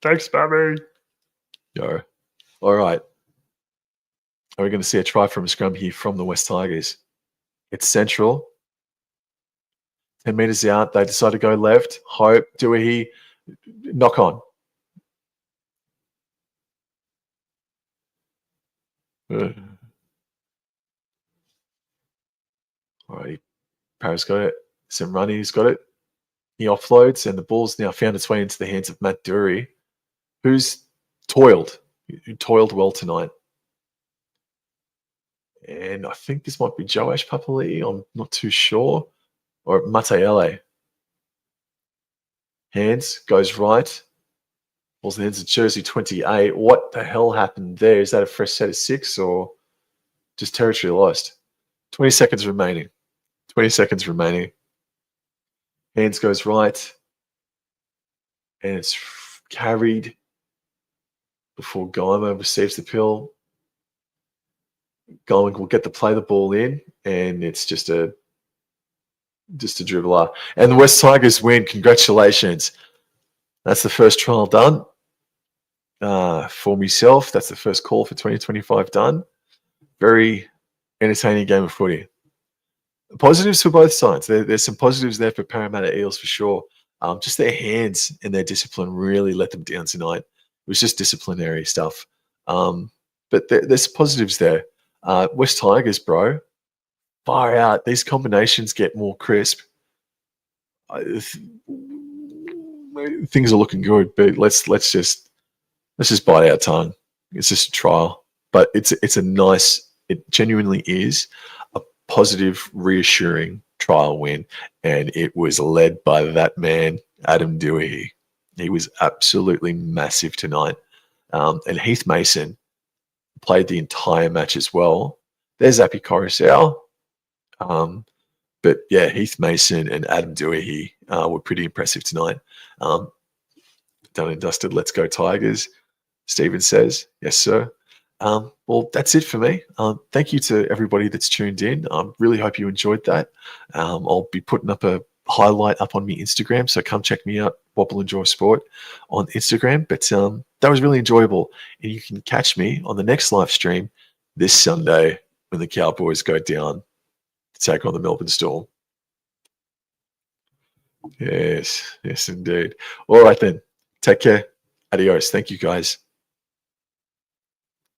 Thanks, Bobby. Yo. All right. Are we going to see a try from a scrum here from the West Tigers? It's central. 10 metres out. They decide to go left. Hope. Dewey. Knock on. All right. Parra's got it. Semrani's got it. He offloads, and the ball's now found its way into the hands of Matt Dury, who toiled well tonight. And I think this might be Joash Papali'i. I'm not too sure. Or Matayele. Hands, goes right. Ball's in the hands of jersey 28. What the hell happened there? Is that a fresh set of 6 or just territory lost? 20 seconds remaining. 20 seconds remaining. Hands goes right. And it's carried before Guymer receives the pill. Guymer will get the ball in, and it's just a dribbler. And the West Tigers win. Congratulations. That's the first trial done. For myself, that's the first call for 2025 done. Very entertaining game of footy. Positives for both sides. There's some positives there for Parramatta Eels for sure. Just their hands and their discipline really let them down tonight. It was just disciplinary stuff. But there's positives there. West Tigers, bro, far out. These combinations get more crisp. Things are looking good, but let's just bite our tongue. It's just a trial, but it's a nice. It genuinely is a positive, reassuring trial win, and it was led by that man, Adam Dewey. He was absolutely massive tonight, and Heath Mason played the entire match as well. There's Api Coruscant. But yeah, Heath Mason and Adam Dewey were pretty impressive tonight. Done and dusted. Let's go Tigers. Stephen says, yes, sir. Well, that's it for me. Thank you to everybody that's tuned in. I really hope you enjoyed that. I'll be putting up a highlight up on my Instagram, so come check me out, Wobble Enjoy Sport, on Instagram. But that was really enjoyable. And you can catch me on the next live stream this Sunday when the Cowboys go down to take on the Melbourne Storm. Yes, indeed. All right then. Take care. Adios. Thank you, guys.